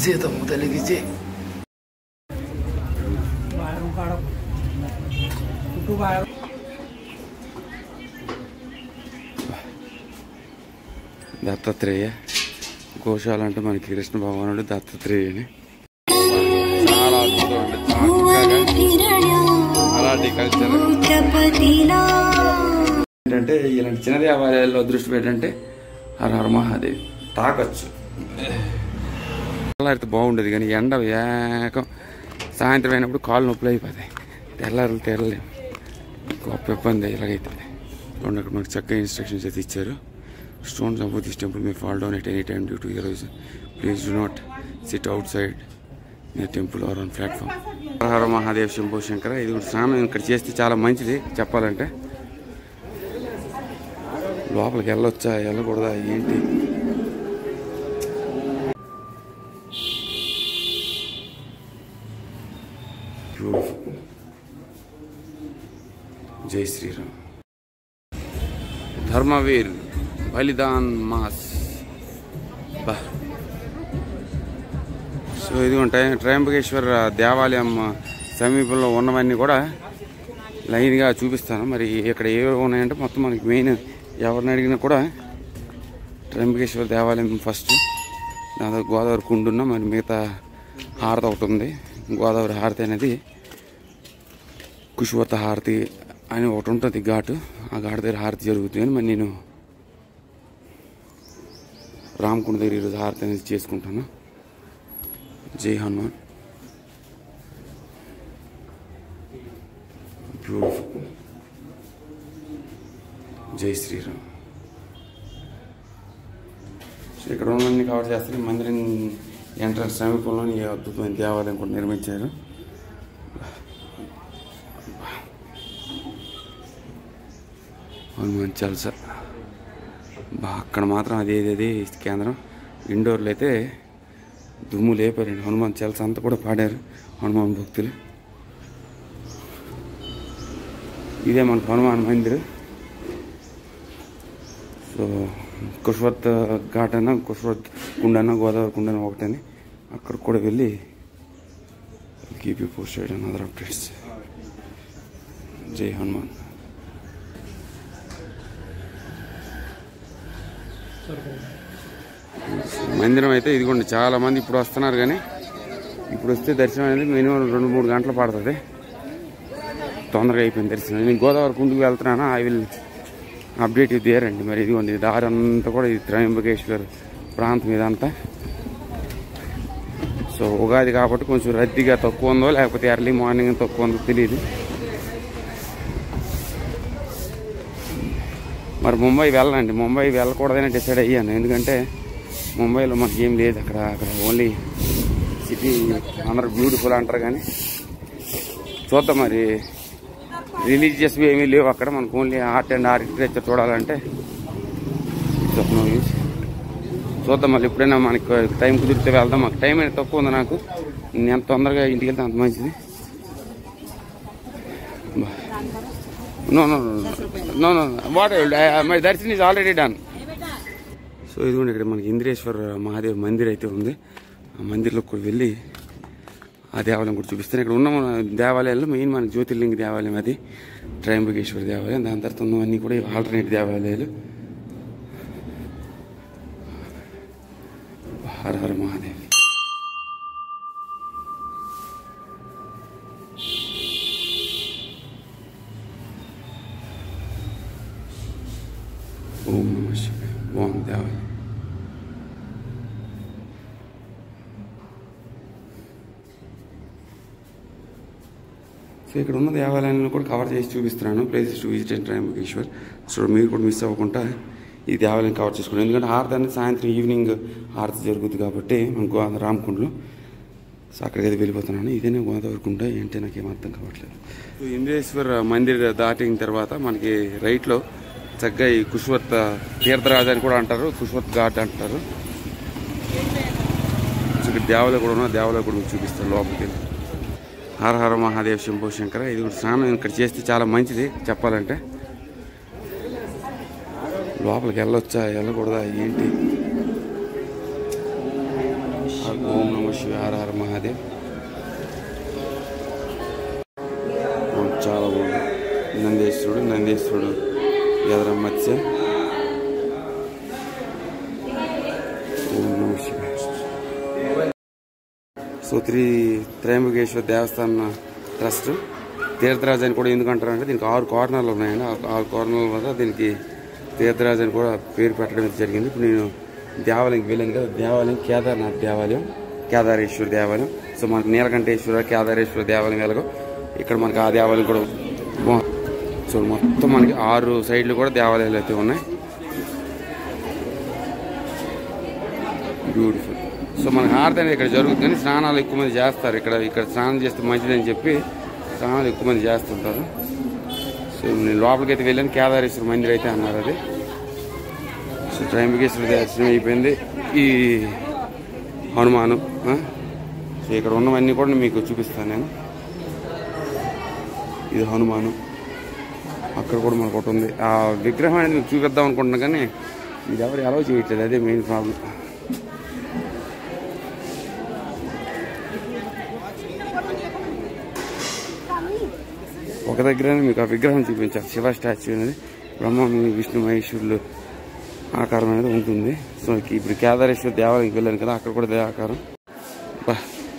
Zeta muda lagi je. Dattatreya గోశాల అంటే మనకి కృష్ణ భగవానుడు దత్తాత్రేయని చాలా అద్భుతం అండి. అలాంటి కల్చర్ ఏంటంటే ఇలాంటి చిన్న దేవాలయాల్లో దృష్టి పెట్టంటే హర హర మహాదేవి తాకొచ్చు. తెల్లారితే బాగుండేది కానీ ఎండ ఏకం సాయంత్రం అయినప్పుడు కాళ్ళు నొప్పులు అయిపోతాయి. తెల్లారులు తెరలేము, గొప్ప ఇబ్బంది ఇలాగైతే. అక్కడ మనకు చక్కగా ఇన్స్ట్రక్షన్స్ అయితే ఇచ్చారు. Stones above this temple may fall down at any time due to erosion. Please do not sit outside the temple or on platform. హర హర మహాదేవ్ శంభో శంకర. ఇది కూడా స్నానం ఇక్కడ చేస్తే చాలా మంచిది చెప్పాలంటే. లోపలికి వెళ్ళొచ్చా వెళ్ళకూడదా ఏంటి? జై శ్రీరామ్. ధర్మవీర్ బలిదాన్ మాస్. సో ఇది ఉంటాయి. త్రయంబకేశ్వర దేవాలయం సమీపంలో ఉన్నవన్నీ కూడా లైన్గా చూపిస్తాను. మరి ఇక్కడ ఏవో ఉన్నాయంటే మొత్తం మనకి మెయిన్ ఎవరిని అడిగినా కూడా త్రయంబకేశ్వర దేవాలయం ఫస్ట్, దాదాపు గోదావరి కుండున్న మరి మిగతా హారతి ఒకటి ఉంది. గోదావరి హారతి అనేది కుష్వత హారతి అని ఒకటి ఉంటుంది ఘాటు. ఆ ఘాటు దగ్గర హారతి జరుగుతుంది. అని మరి నేను రామకుండ దగ్గర ఈరోజు హారతి అనేది చేసుకుంటాను. జై హనుమాన్. బ్యూటిఫుల్. జై శ్రీరామ్. సో ఇక్కడ ఉన్నన్ని కవర్ చేస్తే మందిరం ఎంట్రన్స్ సమీపంలోని ఈ అద్భుతమైన దేవాలయం కూడా నిర్మించారు. హనుమాన్ చాలీసా అక్కడ మాత్రం అదేది కేంద్రం. ఇండోర్లో అయితే దుమ్ము లేపారండి. హనుమాన్ చాలీసా అంతా కూడా పాడారు హనుమాన్ భక్తులు. ఇదే మనకు హనుమాన్ మందిర్. సో కుష్వత్ ఘాట్ అన్న, కుష్వత్ కుండన్న, గోదావరి కుండన్న ఒకటని అక్కడ కూడా వెళ్ళి keep you posted and other updates. జై హనుమాన్. మందిరం అయితే ఇదిగోండి చాలా మంది ఇప్పుడు వస్తున్నారు. కానీ ఇప్పుడు వస్తే దర్శనం అనేది మినిమం 2-3 గంటలు పడుతుంది. తొందరగా అయిపోయింది దర్శనం. నేను గోదావరి కుండుకు వెళ్తున్నాను. ఐ విల్ అప్డేట్ ఇది దేరండి. మరి ఇదిగోండి దారి అంతా కూడా ఇది త్రయంబకేశ్వర్ ప్రాంతం ఇదంతా. సో ఉగాది కాబట్టి కొంచెం రద్దీగా తక్కువ ఉందో లేకపోతే ఎర్లీ మార్నింగ్ తక్కువ ఉందో తెలియదు. మరి ముంబై వెళ్ళండి. ముంబై వెళ్ళకూడదని డిసైడ్ అయ్యాను. ఎందుకంటే ముంబైలో మనకి ఏం లేదు. అక్కడ ఓన్లీ సిటీ అందరూ బ్యూటిఫుల్ అంటారు కానీ చూద్దాం. మరి రిలీజియస్వి ఏమీ లేవు అక్కడ. మనకు ఓన్లీ ఆర్ట్ అండ్ ఆర్కిటెక్చర్ చూడాలంటే చూద్దాం. మళ్ళీ ఎప్పుడైనా మనకి టైం కుదిరితే వెళ్దాం. మాకు టైం అనేది తక్కువ ఉంది. నాకు నేను ఎంత తొందరగా ఇంటికి వెళ్తే అంత మంచిది. No. What? My darshan is already done. So ఇదిగోండి ఇక్కడ మనకి ఇంద్రేశ్వర మహాదేవ్ మందిర్ అయితే ఉంది. ఆ మందిర్లోకి కూడా వెళ్ళి ఆ దేవాలయం కూడా చూపిస్తాను. ఇక్కడ ఉన్న దేవాలయాల్లో మెయిన్ మన జ్యోతిర్లింగ దేవాలయం అది త్రయంబకేశ్వర దేవాలయం. దాని తర్వాత ఉన్నవన్నీ కూడా ఆల్టర్నేట్ దేవాలయాలు. హర హర మహాదేవ్. ఓం నమః శివాయ. బాగుంది దేవాలయం. సో ఇక్కడ ఉన్న దేవాలయాలను కూడా కవర్ చేసి చూపిస్తున్నాను. Places to visit and Trimbakeshwar. So మీరు కూడా మిస్ అవ్వకుండా ఈ దేవాలయం కవర్ చేసుకోండి. ఎందుకంటే హారతి అనేది సాయంత్రం ఈవినింగ్ హారతి జరుగుతుంది కాబట్టి మనకు రామకుండలో. సో అక్కడికి వెళ్ళిపోతున్నాను. ఇదేనా గోదావరి కుండ ఏంటి నాకేం అర్థం కావట్లేదు. సో ఇంద్రేశ్వర మందిర్ దాటిన తర్వాత మనకి రైట్లో చక్కగా ఈ కుష్వత్ తీర్థరాజు అని కూడా అంటారు, కుష్వత్ ఘాట్ అంటారు. ఇక్కడ దేవాలయం కూడా ఉన్న దేవాలయం కూడా చూపిస్తారు లోపలికి వెళ్ళి. హర హర మహాదేవ్ శంభో శంకర. ఇది కూడా స్నానం ఇక్కడ చేస్తే చాలా మంచిది చెప్పాలంటే. లోపలికి వెళ్ళొచ్చా వెళ్ళకూడదా ఏంటి? ఓం నమ శివ హర హర మహాదేవ్. చాలా బాగుంది. నందేశ్వరుడు ఎదర మత్స్య. ఓం నమ శివ. సో త్రయంబకేశ్వర దేవస్థాన ట్రస్ట్ తీర్థరాజ్ అని కూడా ఎందుకంటారు అంటే దీనికి 6 కార్నర్లు ఉన్నాయండి. 6 కార్నర్ల వల్ల దీనికి తీర్థరాజ్ అని కూడా పేరు పెట్టడం జరిగింది. ఇప్పుడు నేను దేవాలయంకి వెళ్ళాను కదా, దేవాలయం కేదార్నాథ్ దేవాలయం, కేదారేశ్వర దేవాలయం. సో మనకి నీలకంఠేశ్వర కేదారేశ్వర దేవాలయం వెలగో ఇక్కడ మనకి ఆ దేవాలయం కూడా బాగుంది. సో మొత్తం మనకి 6 సైడ్లు కూడా దేవాలయాలు అయితే ఉన్నాయి. బ్యూటిఫుల్. సో మనకి హారతి అనేది ఇక్కడ జరుగుతుంది కానీ స్నానాలు ఎక్కువ మంది చేస్తారు. ఇక్కడ స్నానం చేస్తే మంచిదని చెప్పి స్నానాలు ఎక్కువ మంది చేస్తుంటారు. సో నేను లోపలికి అయితే వెళ్ళాను. కేదారేశ్వర మందిర్ అయితే అన్నారు అది. సో త్రయంబకేశ్వర దర్శనం అయిపోయింది. ఈ హనుమాను. సో ఇక్కడ ఉన్నవన్నీ కూడా మీకు చూపిస్తాను నేను. ఇది హనుమాను. అక్కడ కూడా మనకు ఒకటి ఉంది. ఆ విగ్రహం అనేది మీకు చూపిద్దాం అనుకుంటున్నాను కానీ ఇది ఎవరు అలౌ చేయట్లేదు. అదే మెయిన్ ప్రాబ్లం. ఒక దగ్గరనే మీకు ఆ విగ్రహం చూపించాలి. శివ స్టాచ్యూ అనేది బ్రహ్మ విష్ణు మహేశ్వరులు ఆకారం అనేది ఉంటుంది. సో ఇప్పుడు కేదారేశ్వర దేవాలయంకి వెళ్ళాను కదా, అక్కడ కూడా అదే ఆకారం.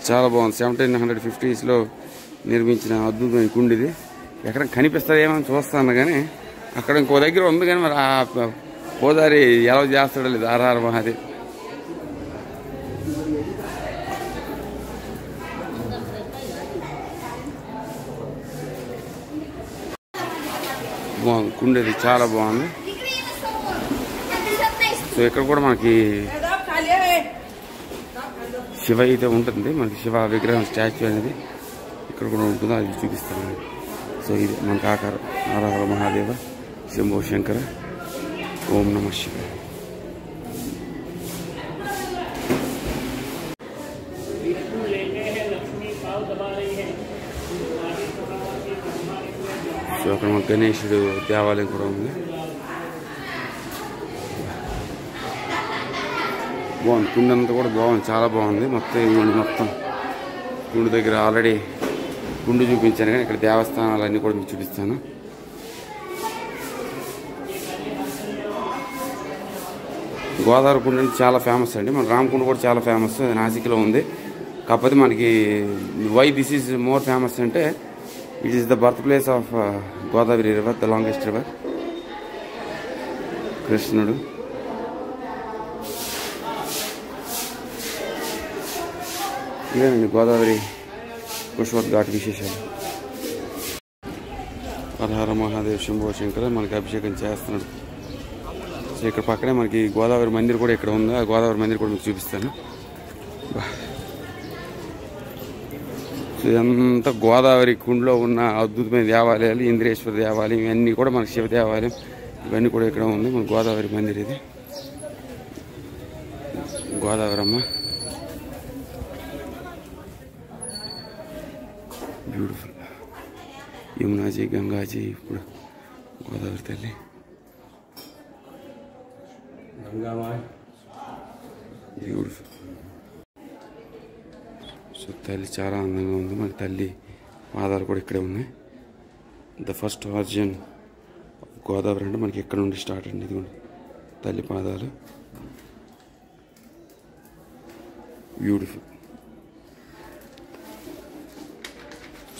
చాలా బాగుంది. 1750s నిర్మించిన అద్భుతమైన కుండిది. ఎక్కడ కనిపిస్తుందేమో చూస్తాను కానీ అక్కడ ఇంకో దగ్గర ఉంది కానీ మరి ఆ పోదారి ఎలా చేస్తాడో లేదు. హర హర మహాదేవ్. బాగుంది కుండేది, చాలా బాగుంది. సో ఇక్కడ కూడా మనకి శివ అయితే ఉంటుంది. మనకి శివ విగ్రహం స్టాచ్యూ అనేది ఇక్కడ కూడా ఉంటుందో అది చూపిస్తాను. సో ఇది మనకి ఆకారం. హర హర మహాదేవ శంభో శంకర. ఓం నమ శివ. సో అక్కడ మన గణేశుడు దేవాలయం కూడా ఉంది. బాగుంది. కుండ అంతా కూడా బాగుంది, చాలా బాగుంది. మొత్తం కుండు దగ్గర ఆల్రెడీ కుండు చూపించాను కానీ ఇక్కడ దేవస్థానాలన్నీ కూడా మీకు చూపిస్తాను. గోదావరి కుండ అంటే చాలా ఫేమస్ అండి. మన రామకుండ కూడా చాలా ఫేమస్, అది నాసిక్లో ఉంది. కాకపోతే మనకి why this is more famous అంటే it is the birth place of Godavari river, the longest river. కృష్ణుడు. ఇదేనండి గోదావరి పుష్పవత్ ఘాట్ విశేషాలు. హర హర మహాదేవ్ శంభో శంకర. మనకి అభిషేకం చేస్తున్నాడు. సో ఇక్కడ పక్కనే మనకి గోదావరి మందిర్ కూడా ఇక్కడ ఉంది. ఆ గోదావరి మందిర్ కూడా మీకు చూపిస్తాను. సో ఇదంతా గోదావరి కుండలో ఉన్న అద్భుతమైన దేవాలయాలు, ఇంద్రేశ్వర దేవాలయం, ఇవన్నీ కూడా మనకి శివ దేవాలయం, ఇవన్నీ కూడా ఇక్కడ ఉంది. మన గోదావరి మందిర్ ఇది. గోదావరి అమ్మ బ్యూటిఫుల్. యమునాజీ, గంగాజీ, ఇప్పుడు గోదావరి తల్లి. బ్యూటిఫుల్. సో తల్లి చాలా అందంగా ఉంది. మన తల్లి పాదాలు కూడా ఇక్కడే ఉన్నాయి. ద ఫస్ట్ ఆరిజిన్ గోదావరి అంటే మనకి ఇక్కడ నుండి స్టార్ట్ అండి. ఇది కూడా తల్లి పాదాలు. బ్యూటిఫుల్.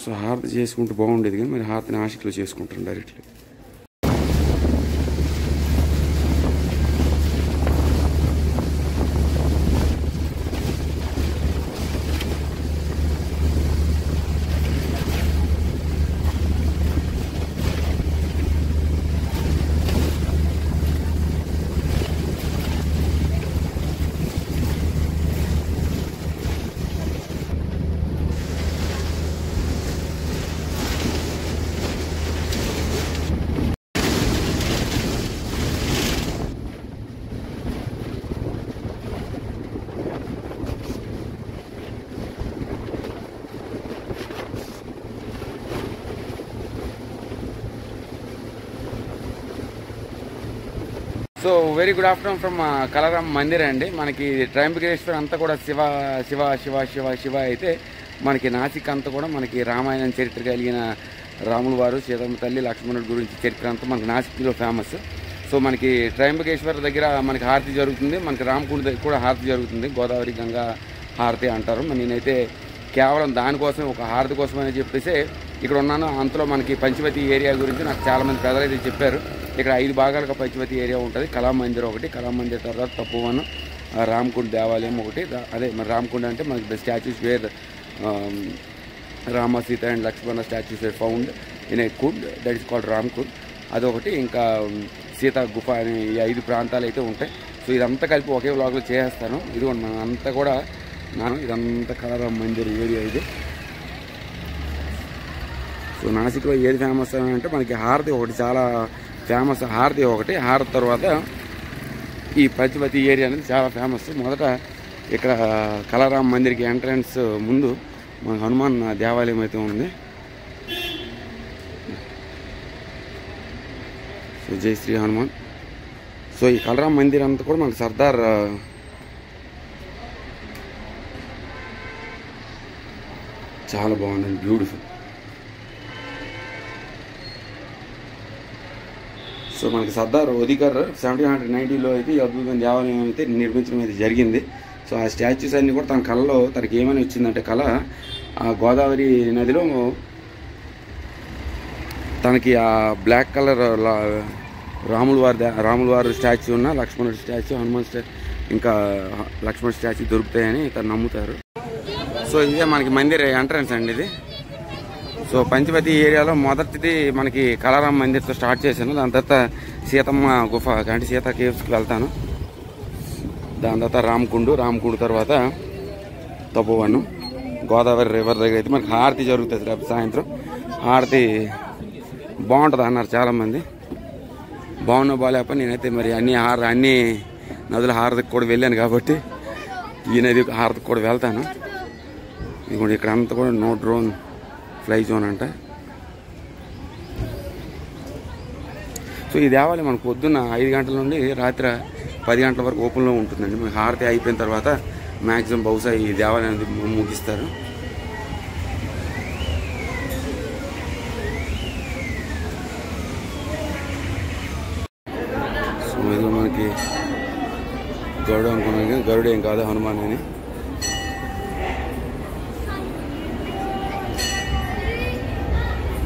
సో హారతి చేసుకుంటూ బాగుండేది కానీ మరి హారతిని ఆశిక్లో చేసుకుంటాను directly. So very good afternoon from Kalaram Mandir అండి. మనకి ట్రయంబకేశ్వర్ అంతా కూడా శివ శివ శివ శివ శివ అయితే మనకి నాసిక్ అంతా కూడా మనకి రామాయణం చరిత్ర కలిగిన రాముల వారు, సీతమ్మ తల్లి, లక్ష్మణుడి గురించి చరిత్ర అంతా మనకి నాసిక్లో ఫేమస్. సో మనకి ట్రయంబకేశ్వర్ దగ్గర మనకి హారతి జరుగుతుంది, మనకి రామకుండ దగ్గర కూడా హారతి జరుగుతుంది. గోదావరి గంగా హారతి అంటారు. నేనైతే కేవలం దానికోసం ఒక హారతి కోసం అని చెప్పేసి ఇక్కడ ఉన్నాను. అంతలో మనకి పంచవతి ఏరియా గురించి నాకు చాలామంది పెద్దలు అయితే చెప్పారు. ఇక్కడ 5 భాగాలుగా పంచవతి ఏరియా ఉంటుంది. కళామందిర్ ఒకటి, కళామందిర్ తర్వాత తప్పువన్, రామకుండ దేవాలయం ఒకటి. అదే మరి రామకుండ అంటే మనకి the statues where Rama, Sita and Lakshmana statues were found in a kund, that is called Ramkund. అదొకటి. ఇంకా సీతా గుఫ అనే ఈ 5 ప్రాంతాలు అయితే ఉంటాయి. సో ఇదంతా కలిపి ఒకే వ్లాగ్లో చేసేస్తాను. ఇదిగోండి మనం అంతా కూడా ఇదంతా కళారామ్ మందిర్ ఏరియా ఇది. సో నాసిక్లో ఏది ఫేమస్ అంటే మనకి హారతి ఒకటి చాలా ఫేమస్. హారతి ఒకటి, హారతి తర్వాత ఈ పంచవతి ఏరియా అనేది చాలా ఫేమస్. మొదట ఇక్కడ కళారామ్ మందిర్కి ఎంట్రన్స్ ముందు మన హనుమాన్ దేవాలయం అయితే ఉంది. సో జై శ్రీ హనుమాన్. సో ఈ కళారామ్ మందిర్ అంతా కూడా మనకి సర్దార్ చాలా బాగుందండి, బ్యూటిఫుల్. సో మనకి సర్దార్ ఒదికర్ 1790లో అయితే ఈ అద్భుతమైన దేవాలయం అయితే నిర్మించడం అయితే జరిగింది. సో ఆ స్టాచ్యూస్ అన్నీ కూడా తన కళలో తనకి ఏమని వచ్చిందంటే కళ, ఆ గోదావరి నదిలో తనకి ఆ బ్లాక్ కలర్ రాముల వారి స్టాచ్యూ ఉన్న, లక్ష్మణుడి స్టాచ్యూ, హనుమాన్ స్టాచ్యూ, ఇంకా లక్ష్మణుడి స్టాచ్యూ దొరుకుతాయని తను నమ్ముతారు. సో ఇదే మనకి మందిర్ ఎంట్రన్స్ అండి ఇది. సో పంచవతి ఏరియాలో మొదటిది మనకి కళారామ్ మందిర్తో స్టార్ట్ చేశాను. దాని తర్వాత సీతమ్మ గుఫ అంటే సీతా కేవ్స్కి వెళ్తాను. దాని తర్వాత రామకుండు తర్వాత తపోవన్, గోదావరి రివర్ దగ్గర అయితే మనకి హారతి జరుగుతుంది. రేపు సాయంత్రం హారతి బాగుంటుంది అన్నారు చాలామంది. బాగాలేకపోతే నేనైతే మరి అన్ని నదుల హారతికి కూడా వెళ్ళాను కాబట్టి ఈ నది హారతికి కూడా వెళ్తాను. ఇదిగోండి ఇక్కడ అంతా కూడా నో డ్రోన్ ఫ్లై జోన్ అంట. సో ఈ దేవాలయం మనకు పొద్దున్న 5 గంటల నుండి రాత్రి 10 గంటల వరకు ఓపెన్లో ఉంటుందండి. మనకి హారతి అయిపోయిన తర్వాత మ్యాక్సిమం బహుశా ఈ దేవాలయం ముగిస్తారు. సో ఇది మనకి గరుడు అనుకున్నాను కానీ గరుడు ఏం కాదు, హనుమాన్ అని.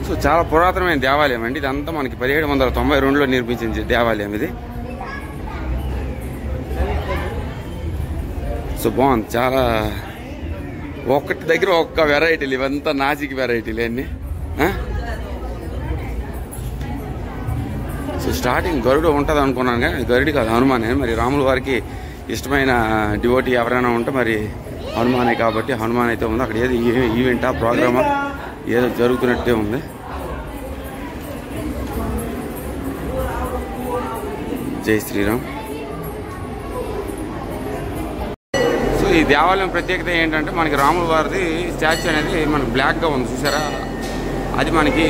సో చాలా పురాతనమైన దేవాలయం అండి. ఇదంతా మనకి 1792లో నిర్మించిన దేవాలయం ఇది. సో బాగుంది, చాలా ఒక్కటి దగ్గర ఒక్క వెరైటీలు, ఇవంతా నాసిక్ వెరైటీలు అన్నీ. సో స్టార్టింగ్ గరుడు ఉంటుంది అనుకున్నాను కానీ గరుడు కాదు, హనుమానే. మరి రాముల వారికి ఇష్టమైన డివోటీ ఎవరైనా ఉంటే మరి హనుమానే కాబట్టి హనుమాన్ అయితే ఉంది. అక్కడ ఏది ఈవెంటా ప్రోగ్రామా ఏదో జరుగుతున్నట్టే ఉంది. జై శ్రీరామ్. సో ఈ దేవాలయం ప్రత్యేకత ఏంటంటే మనకి రాముల వారిది స్టాచ్యూ అనేది మనకి బ్లాక్గా ఉంది చూసారా. అది మనకి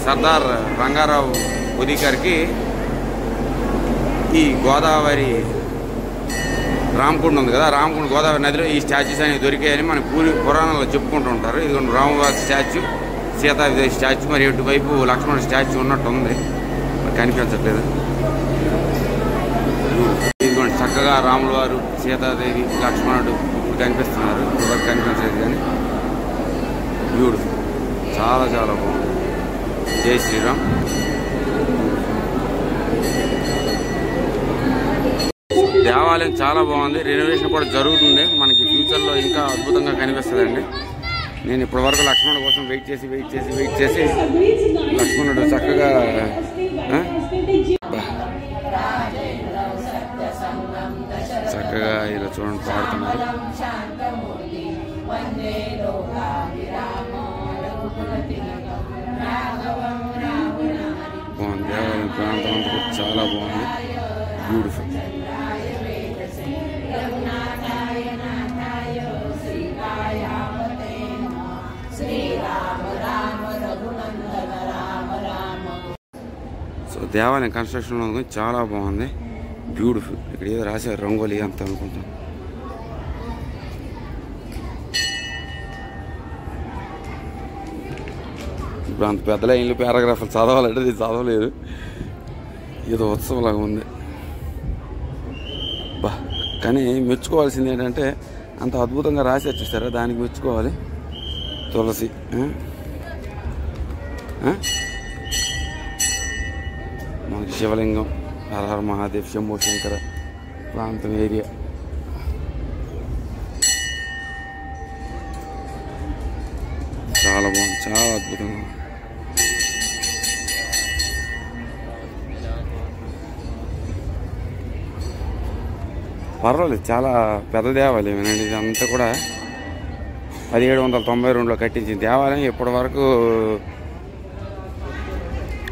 సర్దార్ రంగారావు ఒదికర్కి ఈ గోదావరి రామకుండ ఉంది కదా, రామకుండ గోదావరి నదిలో ఈ స్టాచ్యూస్ అనేవి దొరికాయని మన పురాణాల్లో చెప్పుకుంటూ ఉంటారు. ఇదిగోండి రాములవారి స్టాచ్యూ, సీతాదేవి స్టాచ్యూ, మరి ఎటువైపు లక్ష్మణుడి స్టాచ్యూ ఉన్నట్టు ఉంది, కనిపించట్లేదు. ఇదిగోండి చక్కగా రాముల వారు, సీతాదేవి, లక్ష్మణుడు ఇప్పుడు కనిపిస్తున్నారు. ఇప్పుడు కనిపించలేదు కానీ బ్యూటిఫుల్, చాలా చాలా బాగుంది. జై శ్రీరామ్. దేవాలయం చాలా బాగుంది, రెనోవేషన్ కూడా జరుగుతుంది. మనకి ఫ్యూచర్లో ఇంకా అద్భుతంగా కనిపిస్తుందండి. నేను ఇప్పటి వరకు లక్ష్మణుడు కోసం వెయిట్ చేసి లక్ష్మణుడు చక్కగా ఇలా చూడండి పాడుతున్నారు. బాగుంది దేవాలయం ప్రాంతం అంతా కూడా చాలా బాగుంది, బ్యూటిఫుల్. సో దేవాలయం కన్స్ట్రక్షన్ చాలా బాగుంది. బ్యూటిఫుల్. ఇక్కడ ఏదో రాశారు రంగోలీ అంతా అనుకుంటాను. ఇప్పుడు అంత పెద్ద లైన్లు పారాగ్రాఫ్లు చదవాలంటే ఇది చదవలేదు. ఏదో ఉత్సవంలాగా ఉంది బా. కానీ మెచ్చుకోవాల్సింది ఏంటంటే అంత అద్భుతంగా రాసి చూస్తారా, దానికి మెచ్చుకోవాలి. తులసి మనకి శివలింగం, హర హర మహాదేవ్, శంభో శంకర ప్రాంతం ఏరియా. చాలా బాగుంది, చాలా అద్భుతంగా. పర్వాలేదు, చాలా పెద్ద దేవాలయం ఏనండి ఇదంతా కూడా. 1792లో కట్టించిన దేవాలయం ఇప్పటి వరకు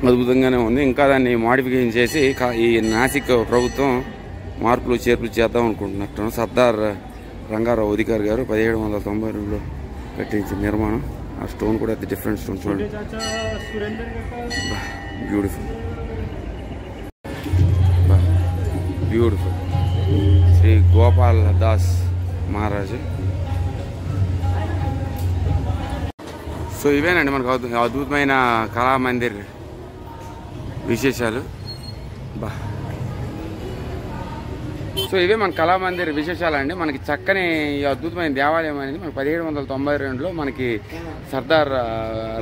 అద్భుతంగానే ఉంది. ఇంకా దాన్ని మోడిఫికేషన్ చేసి ఈ నాసిక్ ప్రభుత్వం మార్పులు చేర్పులు చేద్దాం అనుకుంటున్నట్టు. సర్దార్ రంగారావు అధికారి గారు 1792లో కట్టించిన నిర్మాణం. ఆ స్టోన్ కూడా డిఫరెంట్ స్టోన్ చూడండి, బ్యూటిఫుల్ బ్యూటిఫుల్. శ్రీ గోపాల్ దాస్ మహారాజు. సో ఇవేనండి మనకు అద్భుతమైన కళామందిర్ విశేషాలు బా. సో ఇవే మన కళామందిర్ విశేషాలు అండి. మనకి చక్కని అద్భుతమైన దేవాలయం అనేది మనకి 1792లో మనకి సర్దార్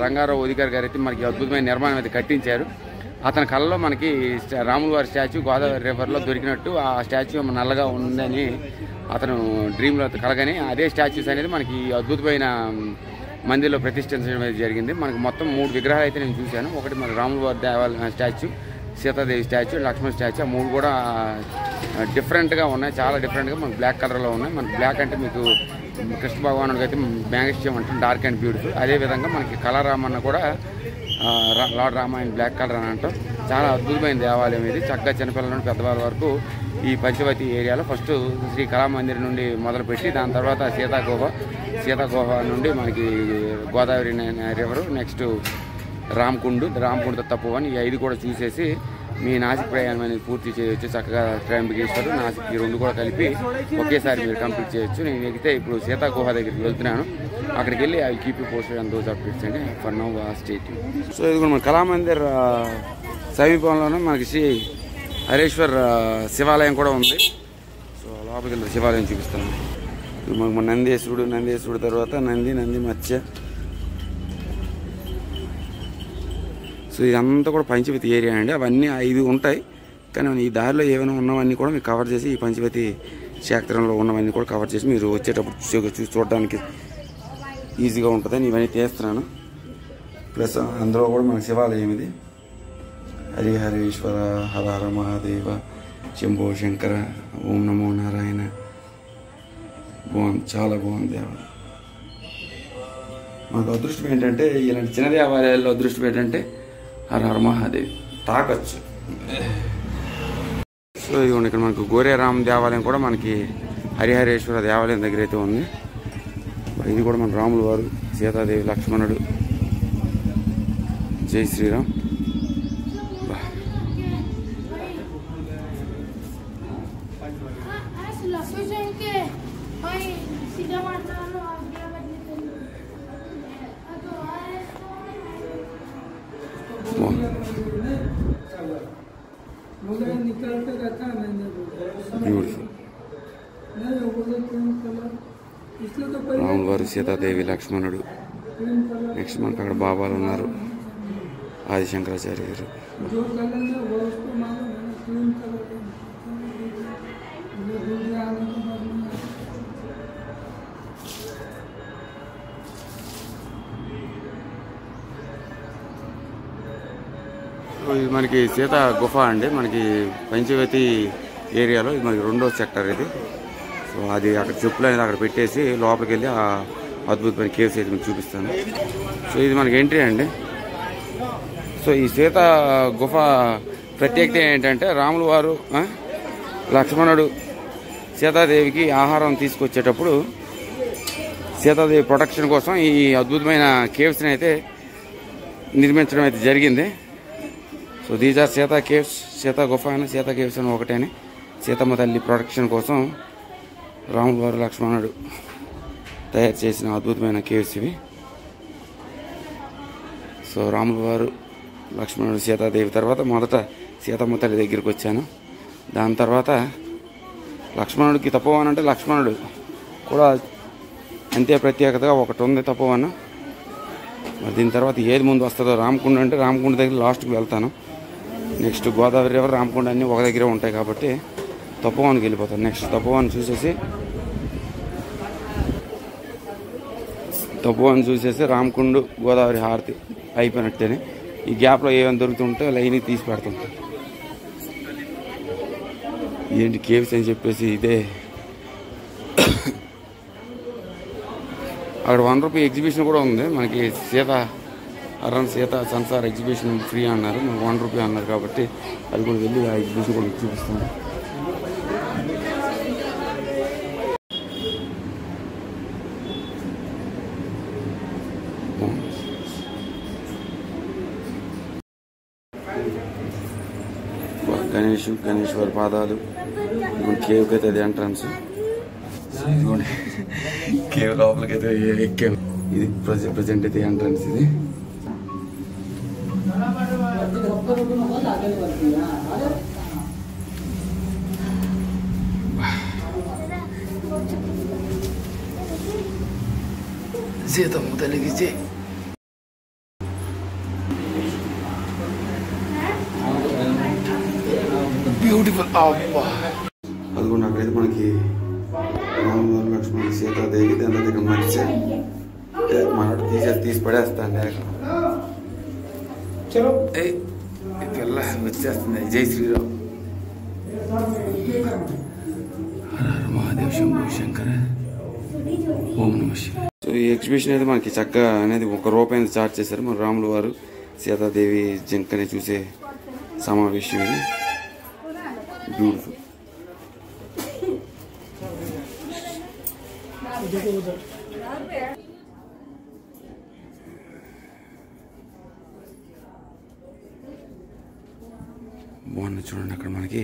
రంగారావు అధికారి గారు అయితే మనకి అద్భుతమైన నిర్మాణం అయితే కట్టించారు. అతని కళలో మనకి రాముల వారి స్టాచ్యూ గోదావరి రివర్లో దొరికినట్టు ఆ స్టాచ్యూ నల్లగా ఉందని అతను డ్రీమ్లో కలగని అదే స్టాచ్యూస్ అనేది మనకి అద్భుతమైన మందిర్లో ప్రతిష్ఠించడం అనేది జరిగింది. మనకి మొత్తం 3 విగ్రహాలు అయితే నేను చూశాను. ఒకటి మన రాముల వారి దేవాలయం స్టాచ్యూ, సీతాదేవి స్టాచ్యూ, లక్ష్మణ స్టాచ్యూ. ఆ 3 కూడా డిఫరెంట్గా ఉన్నాయి, చాలా డిఫరెంట్గా మనకి బ్లాక్ కలర్లో ఉన్నాయి. మనకి బ్లాక్ అంటే మీకు కృష్ణ భగవానుడికి అయితే మ్యాంగస్టియం అంటే డార్క్ అండ్ బ్యూటిఫుల్. అదేవిధంగా మనకి కళారామన్న కూడా లార్డ్ రామాయణ బ్లాక్ కలర్ అని అంటాం. చాలా అద్భుతమైన దేవాలయం ఇది. చక్కగా చిన్నపిల్లల నుండి పెద్దవాళ్ళ వరకు ఈ పంచవతి ఏరియాలో ఫస్ట్ శ్రీ కళామందిర్ నుండి మొదలుపెట్టి దాని తర్వాత సీతాగుహ నుండి మనకి గోదావరి రివరు, నెక్స్ట్ రామకుండు తప్పువని ఈ 5 కూడా చూసేసి మీ నాసిక్ ప్రయాణం అనేది పూర్తి చేయొచ్చు. చక్కగా త్రయంబకేశ్వర్, నాసిక్ ఈ 2 కూడా కలిపి ఒకేసారి మీరు కంప్లీట్ చేయొచ్చు. నేను ఎగితే ఇప్పుడు సీతాగుహ దగ్గరికి వెళ్తున్నాను. అక్కడికి వెళ్ళి I keep you posted on those updates అండి. For now stay tune. So ఇది కూడా మన కళామందిర్ సమీపంలోనే మనకి శ్రీ హరేశ్వర్ శివాలయం కూడా ఉంది. సో లోపలికి వెళ్ళి శివాలయం చూపిస్తాను. మన నందీశ్వరుడు తర్వాత నంది మత్స్య. సో ఇదంతా కూడా పంచవతి ఏరియా అండి. అవన్నీ 5 ఉంటాయి, కానీ ఈ దారిలో ఏమైనా ఉన్నవన్నీ కూడా మీకు కవర్ చేసి ఈ పంచవతి క్షేత్రంలో ఉన్నవన్నీ కూడా కవర్ చేసి మీరు వచ్చేటప్పుడు చూసి చూడడానికి ఈజీగా ఉంటుందని ఇవన్నీ తీస్తున్నాను. ప్లస్ అందులో కూడా మన శివాలయం ఇది. హరిహరేశ్వర, హర హర మహాదేవ, శంభో శంకర, ఓం నమో నారాయణ. బాగుంది, చాలా బాగుంది దేవాలయం. మనకు అదృష్టం ఏంటంటే ఇలాంటి చిన్న దేవాలయాల్లో అదృష్టం ఏంటంటే హర హర మహాదేవ్ తాకొచ్చు. సో ఇదిగోండి ఇక్కడ మనకు గోరేరామ్ దేవాలయం కూడా మనకి హరిహరేశ్వర దేవాలయం దగ్గర అయితే ఉంది. ఇది కూడా మన రాములు వారు, సీతాదేవి, లక్ష్మణుడు. జై శ్రీరామ్. రాముల వారు, సీతాదేవి, లక్ష్మణుడు. నెక్స్ట్ మనకు అక్కడ బాబాలు ఉన్నారు, ఆదిశంకరాచార్య గారు. ఇది మనకి సీతా గుహ అండి. మనకి పంచవతి ఏరియాలో ఇది మనకి 2వ సెక్టర్ ఇది. సో అది అక్కడ చెప్పులు అనేది అక్కడ పెట్టేసి లోపలికి వెళ్ళి ఆ అద్భుతమైన కేవ్స్ అయితే మీకు చూపిస్తాను. సో ఇది మనకి ఎంట్రీ అండి. సో ఈ సీతా గుహ ప్రత్యేకత ఏంటంటే రాముల వారు, లక్ష్మణుడు సీతాదేవికి ఆహారం తీసుకొచ్చేటప్పుడు సీతాదేవి ప్రొటెక్షన్ కోసం ఈ అద్భుతమైన కేవ్స్ని అయితే నిర్మించడం అయితే జరిగింది. So these are Sita caves. Sita గుఫ అని, సీతా కేవ్స్ అని ఒకటేని. సీతమ్మ తల్లి ప్రొటెక్షన్ కోసం రాముల వారు లక్ష్మణుడు తయారు చేసిన అద్భుతమైన కేవ్స్ ఇవి. సో రాముల వారు లక్ష్మణుడు సీతాదేవి తర్వాత మొదట సీతమ్మ తల్లి దగ్గరికి వచ్చాను. దాని తర్వాత లక్ష్మణుడికి తపోవనం అంటే లక్ష్మణుడు కూడా అంతే ప్రత్యేకతగా ఒకటి ఉంది తపోవనం. మరి దీని తర్వాత ఏది ముందు వస్తుందో రామకుండ అంటే రామకుండ దగ్గర లాస్ట్కి వెళ్తాను. నెక్స్ట్ గోదావరి రివర్ రామకుండ అన్నీ ఒక దగ్గరే ఉంటాయి కాబట్టి తపోవనానికి వెళ్ళిపోతాను. నెక్స్ట్ తపోవనం చూసేసి రామకుండ గోదావరి హారతి అయిపోయినట్టేనే. ఈ గ్యాప్లో ఏమైనా దొరుకుతుంటే లైన్కి తీసి పెడుతుంటాను. ఏంటి కేవ్స్ అని చెప్పేసి ఇదే అక్కడ ₹1 ఎగ్జిబిషన్ కూడా ఉంది మనకి. సీత సంసార్ ఎగ్జిబిషన్ ఫ్రీ అన్నారు, మనకు ₹1 అన్నారు కాబట్టి అది కూడా వెళ్ళి ఆ ఎగ్జిబిషన్ కూడా చూపిస్తాను. గణేశ్వర్ పాదాలు. కేవ్కి అయితే అది ఎంట్రన్స్. ఇదిగోండి కేవ్ లోపలికి అయితే ఎక్కాము. ఇది ప్రజెంట్ అయితే ఎంట్రన్స్. ఇది సీతమ్మ తల్లికి బ్యూటిఫుల్. అదిగోండి అక్కడైతే మనకి రాముల లక్ష్మణుడు సీతాదేవి దాని దగ్గర మర్చి మాట తీసి పడేస్తాండి. పిల్ల వచ్చేస్తుంది. జై శ్రీరామ్. మహాదేవ్ శంభో శంకర ఓం నమ శివాయ. సో ఈ ఎగ్జిబిషన్ అయితే మనకి చక్కగా అనేది ₹1 చార్జ్ చేశారు. మన రాముల వారు సీతాదేవి జింకని చూసే సమావేశం ఇది. బ్యూటిఫుల్. బాగుంది చూడండి. అక్కడ మనకి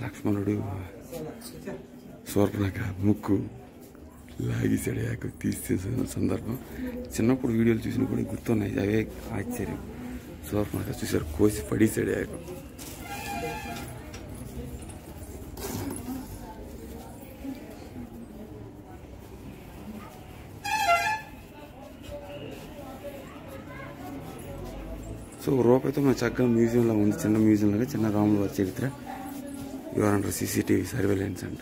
లక్ష్మణుడు శూర్పణఖ ముక్కు లాగిసడయాక తీసేసిన సందర్భం చిన్నప్పుడు వీడియోలు చూసినప్పుడు గుర్తున్నాయి. అవే ఆశ్చర్యం. శూర్పణఖ చూసారు కోసి పడేసాడయాక. సో రూపాయితో మన చక్కగా మ్యూజియంలో ఉంది. చిన్న మ్యూజియంలాగా చిన్న రాముల వారి చరిత్ర. యువర్ అండర్ CCTV సర్వేలెన్స్ అంట.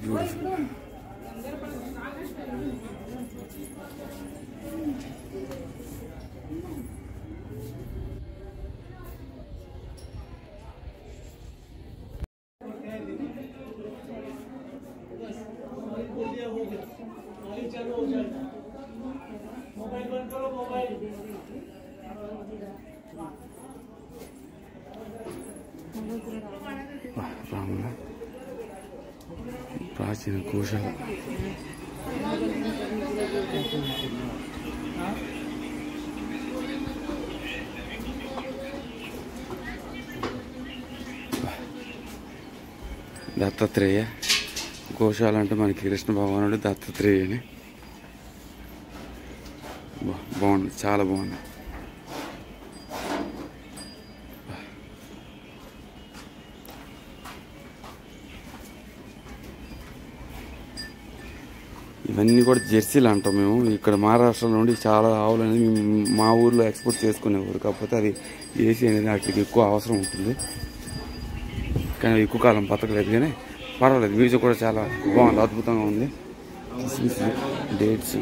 బ్యూటిఫుల్. రాముల ప్రాచీన కోశాల. దత్తాత్రేయ గోశాల అంటే మనకి కృష్ణ భగవానుడు దత్తాత్రేయని. బాగుంది, చాలా బాగుంది. ఇవన్నీ కూడా జెర్సీలు అంటాం మేము. ఇక్కడ మహారాష్ట్ర నుండి చాలా ఆవులు అనేది మా ఊర్లో ఎక్స్పోర్ట్ చేసుకునేవారు. కాకపోతే అది ఏసీ అనేది వాటికి ఎక్కువ అవసరం ఉంటుంది. కానీ ఎక్కువ కాలం బతకలేదు, కానీ పర్వాలేదు. మ్యూజిక్ కూడా చాలా బాగుంది, అద్భుతంగా ఉంది. డేట్స్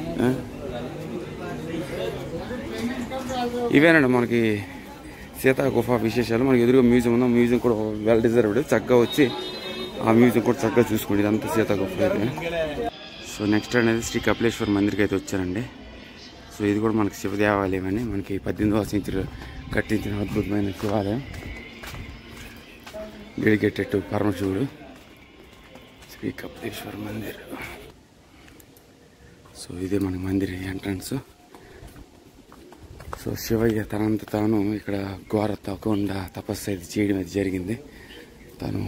ఇవేనండి మనకి సీతా గుఫా విశేషాలు. మనకి ఎదురుగా మ్యూజియం ఉందా, మ్యూజియం కూడా వెల్ డిజర్వ్డ్. చక్కగా వచ్చి ఆ మ్యూజియం కూడా చక్కగా చూసుకోండి. ఇదంతా సీతా గుఫా అయితే. సో నెక్స్ట్ అనేది శ్రీ కపిలేశ్వర మందిర్కి అయితే వచ్చానండి. సో ఇది కూడా మనకి శివ దేవాలయం అని మనకి 18వ సెంచరీలో కట్టించిన అద్భుతమైన శివాలయం. డెడికేటెడ్ పరమశివుడు శ్రీ కపిలేశ్వర మందిర్. సో ఇదే మన మందిర్ ఎంట్రన్స్. సో శివయ్య తనంత తాను ఇక్కడ ఘోర తప్పకుండా తపస్సు అయితే చేయడం అయితే జరిగింది. తను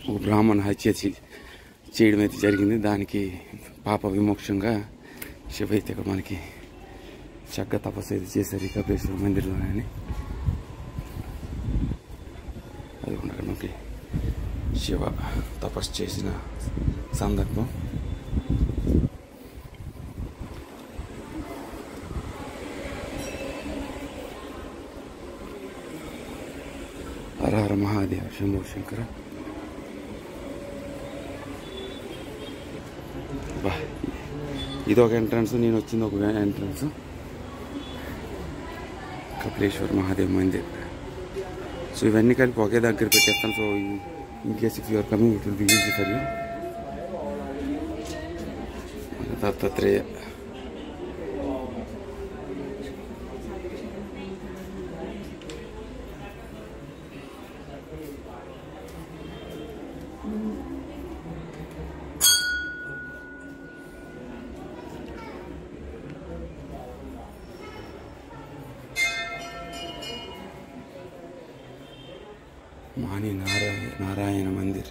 ఒక బ్రాహ్మణ హత్య చేయడం అయితే జరిగింది. దానికి పాప విమోక్షంగా శివయ్య ఇక్కడ మనకి చక్కగా తపస్సు అయితే చేశారు ఈ కపిలేశ్వర మందిర్లోనే. అది కూడా మనకి శివ తపస్సు చేసిన సందర్భం. హర హర మహాదేవ శంభో శంకర. ఇది ఒక ఎంట్రన్స్, నేను వచ్చింది ఒక ఎంట్రన్స్. కపిలేశ్వర మహాదేవ్ మందిర్. సో ఇవన్నీ కలిపి ఒకే దగ్గర పెట్టేస్తాను. So in case if you're coming it will be easy for you. Dattatreya. మాని నారాయణ మందిర్.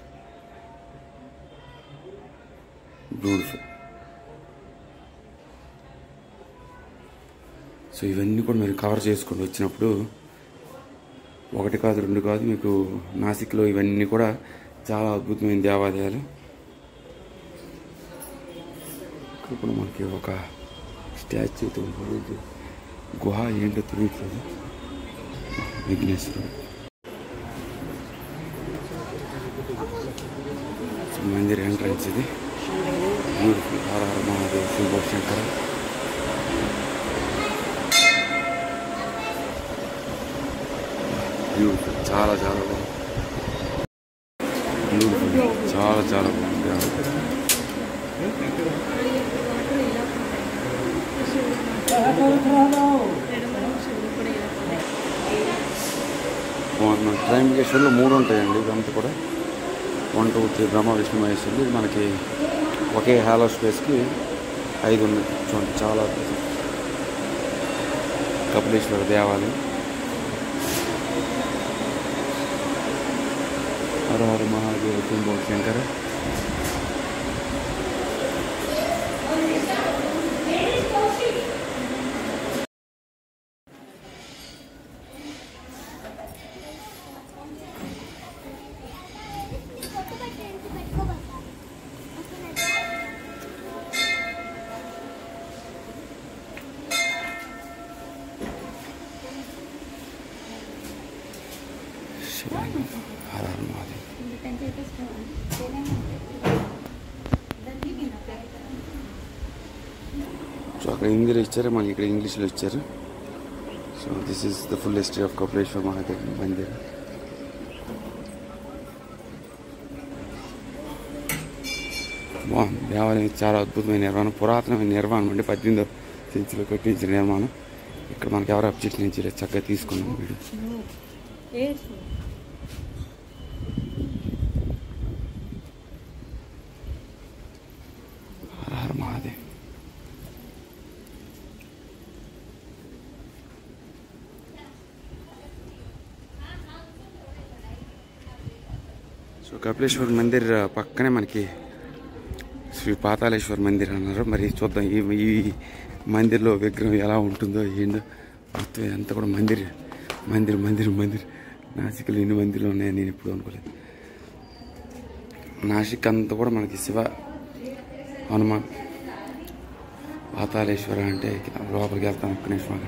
బ్యూటిఫుల్. సో ఇవన్నీ కూడా మీరు కవర్ చేసుకొని వచ్చినప్పుడు ఒకటి కాదు రెండు కాదు, మీకు నాసిక్లో ఇవన్నీ కూడా చాలా అద్భుతమైన దేవాలయాలు. ఇక్కడ కూడా మనకి ఒక స్టాచ్యూతో గుహ ఏంటో తెలియట్లేదు. విఘ్నేశ్వరుడు మందిర్ ఎంట్రన్స్ ఇది. బ్యూటిఫుల్. హర హర మహాదేవ్ శంభో శంకర. బ్యూటిఫుల్. చాలా చాలా బాగుంది. బ్యూటిఫుల్. చాలా చాలా బాగుంది. బాగుంది. త్రయంబకేశ్వర్లో 3 ఉంటాయండి. ఇదంతా కూడా 1, 2, 3 బ్రహ్మ విష్ణు మహేశ్వరులు. ఇది మనకి ఒకే హాలో స్పేస్కి 5 ఉన్నాయి. చూడండి చాలా అద్భుతం. కపిలేశ్వర దేవాలయం. హర హర మహాదేవ శంభో శంకర. హర హర మహాదేవ్. సో అక్కడ హిందీలో ఇచ్చారు, మనకి ఇక్కడ ఇంగ్లీష్లో ఇచ్చారు. So this is the full history of Kapileswara Mahadev Mandir. బాగుంది. దేవాలయం చాలా అద్భుతమైన నిర్మాణం, పురాతనమైన నిర్మాణం అండి. 18వ సెంచరీలో కట్టించిన నిర్మాణం. ఇక్కడ మనకి ఎవరు అబ్జెక్షన్ నుంచి చక్కగా తీసుకున్నాం వీడు. హర హర మహాదేవ్. సో కపిలేశ్వర మందిర్ పక్కనే మనకి శ్రీ పాతాళేశ్వర మందిర్ అన్నారు. మరి చూద్దాం ఈ మందిర్లో విగ్రహం ఎలా ఉంటుందో ఏందో. మొత్తం అంతా కూడా మందిర్ మందిర్ మందిర్ మందిర్. నాసిక్లో ఎన్ని మందిర్లు ఉన్నాయని నేను ఎప్పుడు అనుకోలేదు. నాసిక్ అంతా కూడా మనకి శివ, హనుమాన్, పాతాళేశ్వర అంటే లోపలికి వెళ్తాను. ఒక్క నిమిషం.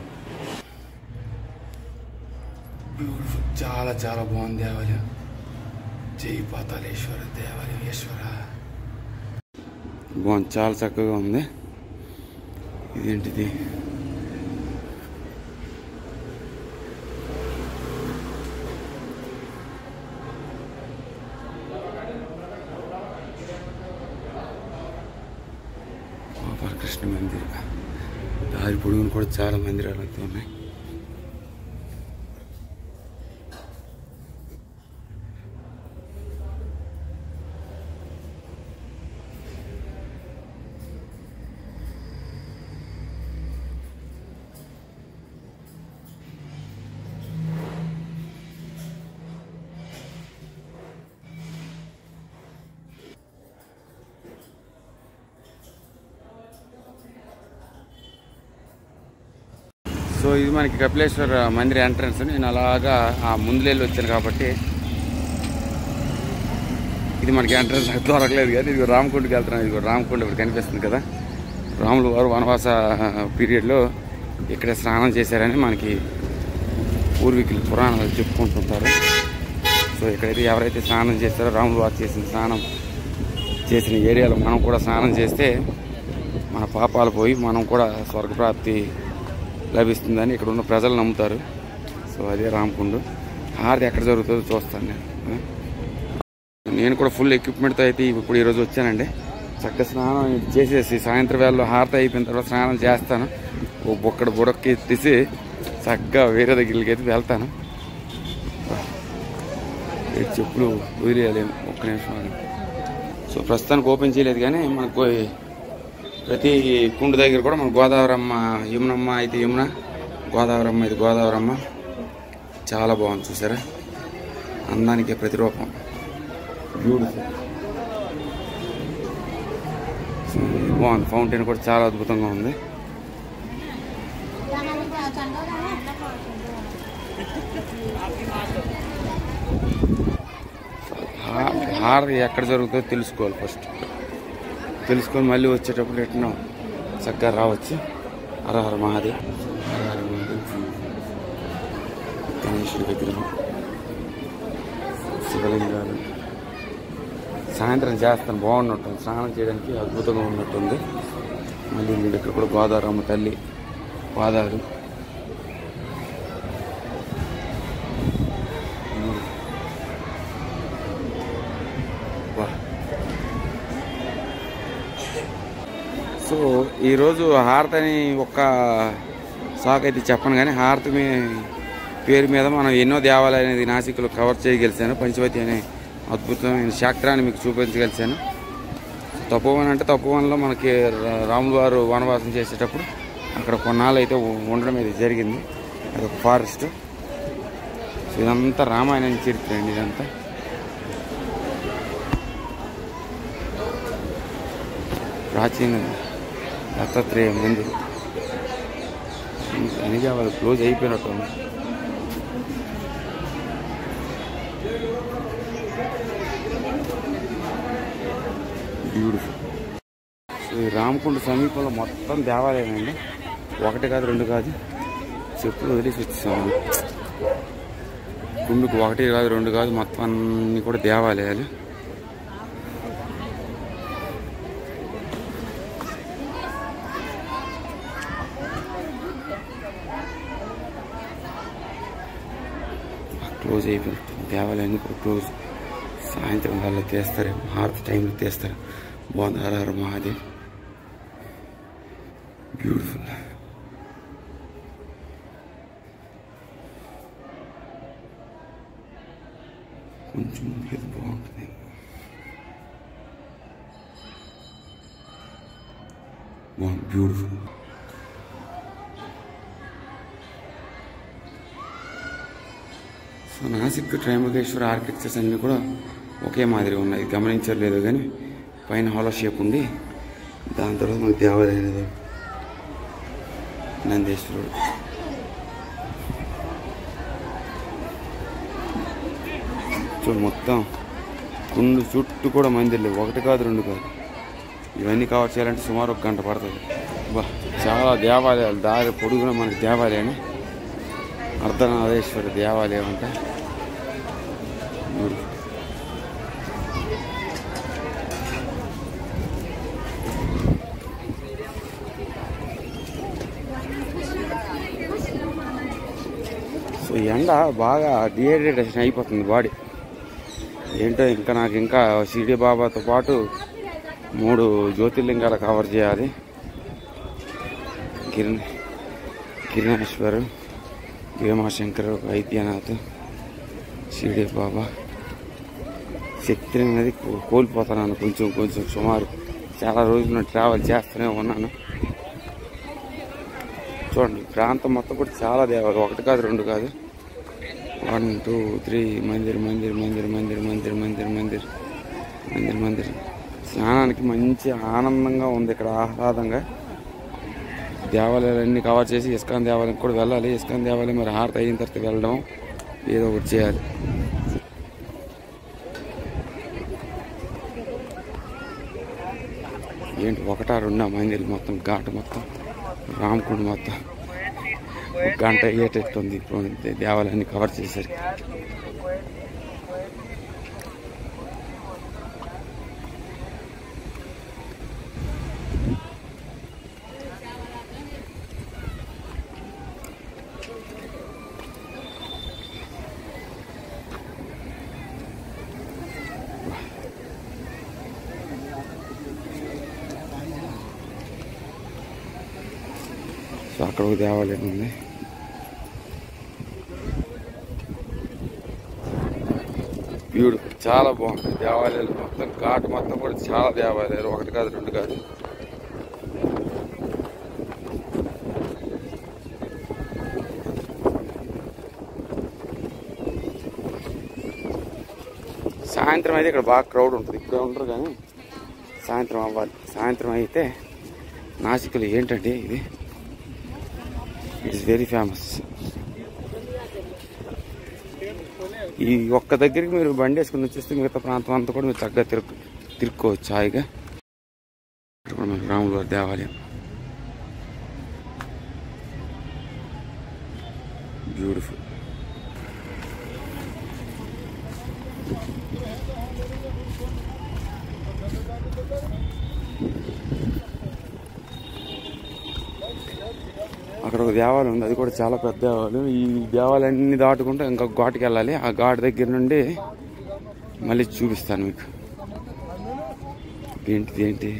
బ్యూటిఫుల్. చాలా చాలా బాగుంది దేవాలయం. జై పాతాళేశ్వర దేవాలయం ఈశ్వర. బాగుంది. చాలా చక్కగా ఉంది. ఇదేంటిది? కృష్ణ మందిర్. దారి పొడుగును కూడా చాలా మందిరాలు అయితే ఉన్నాయి. సో ఇది మనకి కపిలేశ్వర మందిర్ ఎంట్రన్స్. నేను అలాగా ఆ ముందులేళ్ళు వచ్చాను కాబట్టి ఇది మనకి ఎంట్రన్స్ దొరకలేదు కానీ ఇది రామకుండకి వెళ్తున్నాను. ఇది రామకుండ ఇప్పుడు కనిపిస్తుంది కదా. రాములు వారు వనవాస పీరియడ్లో ఇక్కడ స్నానం చేశారని మనకి పూర్వీకులు పురాణాలు చెప్పుకుంటుంటారు. సో ఇక్కడైతే ఎవరైతే స్నానం చేస్తారో రాములు వారు స్నానం చేసిన ఏరియాలో మనం కూడా స్నానం చేస్తే మన పాపాలు పోయి మనం కూడా స్వర్గప్రాప్తి లభిస్తుందని ఇక్కడ ఉన్న ప్రజలు నమ్ముతారు. సో అదే రామకుండు. హారతి ఎక్కడ జరుగుతుందో చూస్తాను నేను కూడా ఫుల్ ఎక్విప్మెంట్తో అయితే ఇప్పుడు ఈరోజు వచ్చానండి. చక్కగా స్నానం చేసేసి సాయంత్రం వేళలో హారతి అయిపోయిన తర్వాత స్నానం చేస్తాను. ఓ బొక్కడు బుడక్కి తీసి చక్కగా వేరే దగ్గరికి అయితే వెళ్తాను. చెప్పులు వదిలేయలేము ఒక్క నిమిషం. సో ప్రస్తుతానికి ఓపెన్ చేయలేదు కానీ మనకు ప్రతి కుండు దగ్గర కూడా మన గోదావరమ్మ, యమునమ్మ అయితే యమున, గోదావరమ్మ ఇది గోదావరమ్మ. చాలా బాగుంది చూసారా, అందానికి ప్రతిరూపం. బ్యూటిఫుల్. బాగుంది. ఫౌంటైన్ కూడా చాలా అద్భుతంగా ఉంది. హారతి ఎక్కడ జరుగుతుందో తెలుసుకోవాలి. ఫస్ట్ తెలుసుకొని మళ్ళీ వచ్చేటప్పుడు ఎట్లా చక్కగా రావచ్చు. హర హర మహాదేవ్. హర హర మహాదేవ్. గణేశుడి విగ్రహం, శివలింగాలు. సాయంత్రం చేస్తాను, బాగున్నట్టుంది. స్నానం చేయడానికి అద్భుతంగా ఉన్నట్టుంది. మళ్ళీ మీరు ఇక్కడ కూడా గోదావరమ్మ తల్లి పాదాలు. సో ఈరోజు హారతిని ఒక్క సాక్ అయితే చెప్పను కానీ హారతి పేరు మీద మనం ఎన్నో దేవాలయాలు అనేది నాసిక్లో కవర్ చేయగలిసాను. పంచవతి అనే అద్భుతమైన శాస్త్రాన్ని మీకు చూపించగలిసాను. తపోవన్ అంటే తపోవన్లో మనకి రాములు వారు వనవాసం చేసేటప్పుడు అక్కడ కొన్నాళ్ళు అయితే ఉండడం అయితే జరిగింది. అదొక ఫారెస్ట్. సో ఇదంతా రామాయణం చరిత్ర అండి. ఇదంతా ప్రాచీన దత్తాత్రేయ మందిర్. అనేది వాళ్ళు క్లోజ్ అయిపోయినట్టు ఉంది. బ్యూటిఫుల్. సో ఈ రామకుండ సమీపంలో మొత్తం దేవాలయం అండి. ఒకటి కాదు, రెండు కాదు, చెప్పులు వదిలేసి వచ్చేసాము. కుండుకు ఒకటి కాదు, రెండు కాదు, మొత్తం అన్నీ కూడా దేవాలయాలు. క్లోజ్ అయిపోయినట్టు దేవాలయాన్ని కూడా క్లోజ్. సాయంత్రం వేళ తీస్తారు, హారతి టైంలో తీస్తారు. బాగుంది. హర హర మహాదేవ్. బ్యూటిఫుల్. కొంచెం బాగుంటుంది. బాగుంది. Beautiful. So Nashik Trimbakeshwar architectures అన్నీ కూడా ఒకే మాదిరిగా ఉన్నాయి. గమనించలేదు కానీ పైన హాలో షేప్ ఉండి దాని తర్వాత మనకు దేవాలయం నందేశ్వరుడు. చూడు మొత్తం కుండు చుట్టూ కూడా మందిర్లు. ఒకటి కాదు, రెండు కాదు. ఇవన్నీ కవర్ చేయాలంటే సుమారు 1 గంట పడుతుంది. చాలా దేవాలయాలు దారి పొడుగున మనకి దేవాలయాన్ని. అర్ధనాథేశ్వర దేవాలయం అంటే సో ఎండ బాగా డిహైడ్రేషన్ అయిపోతుంది బాడీ. ఏంటో ఇంకా షిరిడి బాబాతో పాటు 3 జ్యోతిర్లింగాలు కవర్ చేయాలి. గిరినేశ్వరు, భీమాశంకర్, వైద్యనాథ్, షిరిడి బాబా. శక్తిని అనేది కోల్పోతున్నాను కొంచెం. సుమారు చాలా రోజులు ట్రావెల్ చేస్తూనే ఉన్నాను. చూడండి ప్రాంతం మొత్తం కూడా చాలా దేవాలయాలు. ఒకటి కాదు, రెండు కాదు. 1 2 3 మందిర్. స్నానానికి మంచి ఆనందంగా ఉంది ఇక్కడ, ఆహ్లాదంగా. దేవాలయాలన్నీ కవర్ చేసి ఇస్కాన్ దేవాలయం కూడా వెళ్ళాలి. ఇస్కాన్ దేవాలయం మరి హారతి అయిన తర్వాత వెళ్ళడం ఏదో ఒకటి చేయాలి. ఏంటి 1-2 మందిలు మొత్తం ఘాట్ మొత్తం రామకుండ మొత్తం 1 గంట అయ్యేటట్టుంది ఇప్పుడు దేవాలయాన్ని కవర్ చేశారు. సో అక్కడ ఒక దేవాలయం ఉంది. బ్యూటిఫుల్, చాలా బాగుంది దేవాలయాలు మొత్తం. ఘాట్ మొత్తం కూడా చాలా దేవాలయాలు, 1 కాదు 2 కాదు. సాయంత్రం అయితే ఇక్కడ బాగా క్రౌడ్ ఉంటుంది. ఇప్పుడే ఉంటారు కానీ సాయంత్రం అవ్వాలి. సాయంత్రం అయితే నాసిక్లో ఏంటంటే ఇది ఇట్స్ వెరీ ఫేమస్. ఈ ఒక్క దగ్గరికి మీరు బండి వేసుకుని వచ్చేస్తే మిగతా ప్రాంతం అంతా కూడా మీరు చక్కగా తిరుక్కోవచ్చు హాయిగా. మనకి రాముల వారి దేవాలయం బ్యూటిఫుల్. అక్కడ ఒక దేవాలయం ఉంది, అది కూడా చాలా పెద్ద దేవాలయం. ఈ దేవాలయాన్ని దాటుకుంటే ఇంకా ఘాటుకి వెళ్ళాలి. ఆ ఘాట్ దగ్గర నుండి మళ్ళీ చూపిస్తాను మీకు. ఏంటి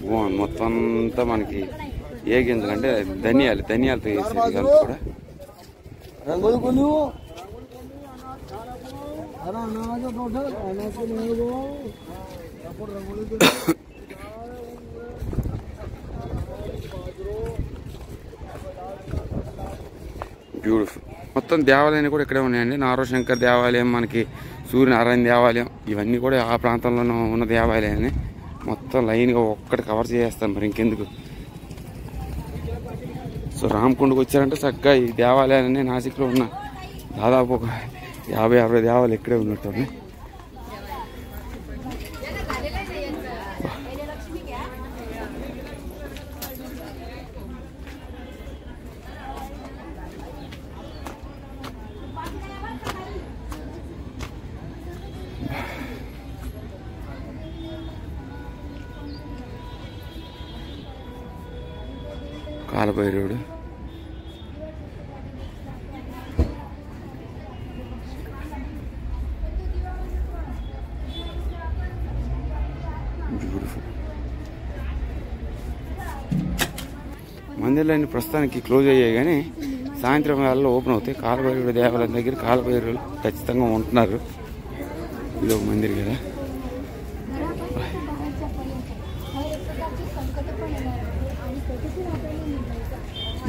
బాగుంది. మొత్తం అంతా మనకి ఏ గింజలు అంటే ధనియాలతో వేసేది కలిపి కూడా. బ్యూటిఫుల్. మొత్తం దేవాలయాలు కూడా ఇక్కడే ఉన్నాయండి. నారోశంకర్ దేవాలయం, మనకి సూర్యనారాయణ దేవాలయం, ఇవన్నీ కూడా ఆ ప్రాంతంలో ఉన్న దేవాలయాన్ని మొత్తం లైన్గా ఒక్కటి కవర్ చేస్తాను. మరి ఇంకెందుకు. సో రామకుండకు వచ్చారంటే చక్కగా ఈ దేవాలయాలన్నీ నాసిక్లో ఉన్న దాదాపు ఒక 50-60 దేవాలయాలు ఇక్కడే ఉన్నట్టు. కాలభైరవుడు, బ్యూటిఫుల్. మందిరాలన్నీ ప్రస్తుతానికి క్లోజ్ అయ్యాయి కానీ సాయంత్రం వేళలో ఓపెన్ అవుతాయి. కాలభైరవుడు దేవాలయం దగ్గర కాలభైరవులు ఖచ్చితంగా ఉంటున్నారు. ఇది ఒక మందిర్ కదా.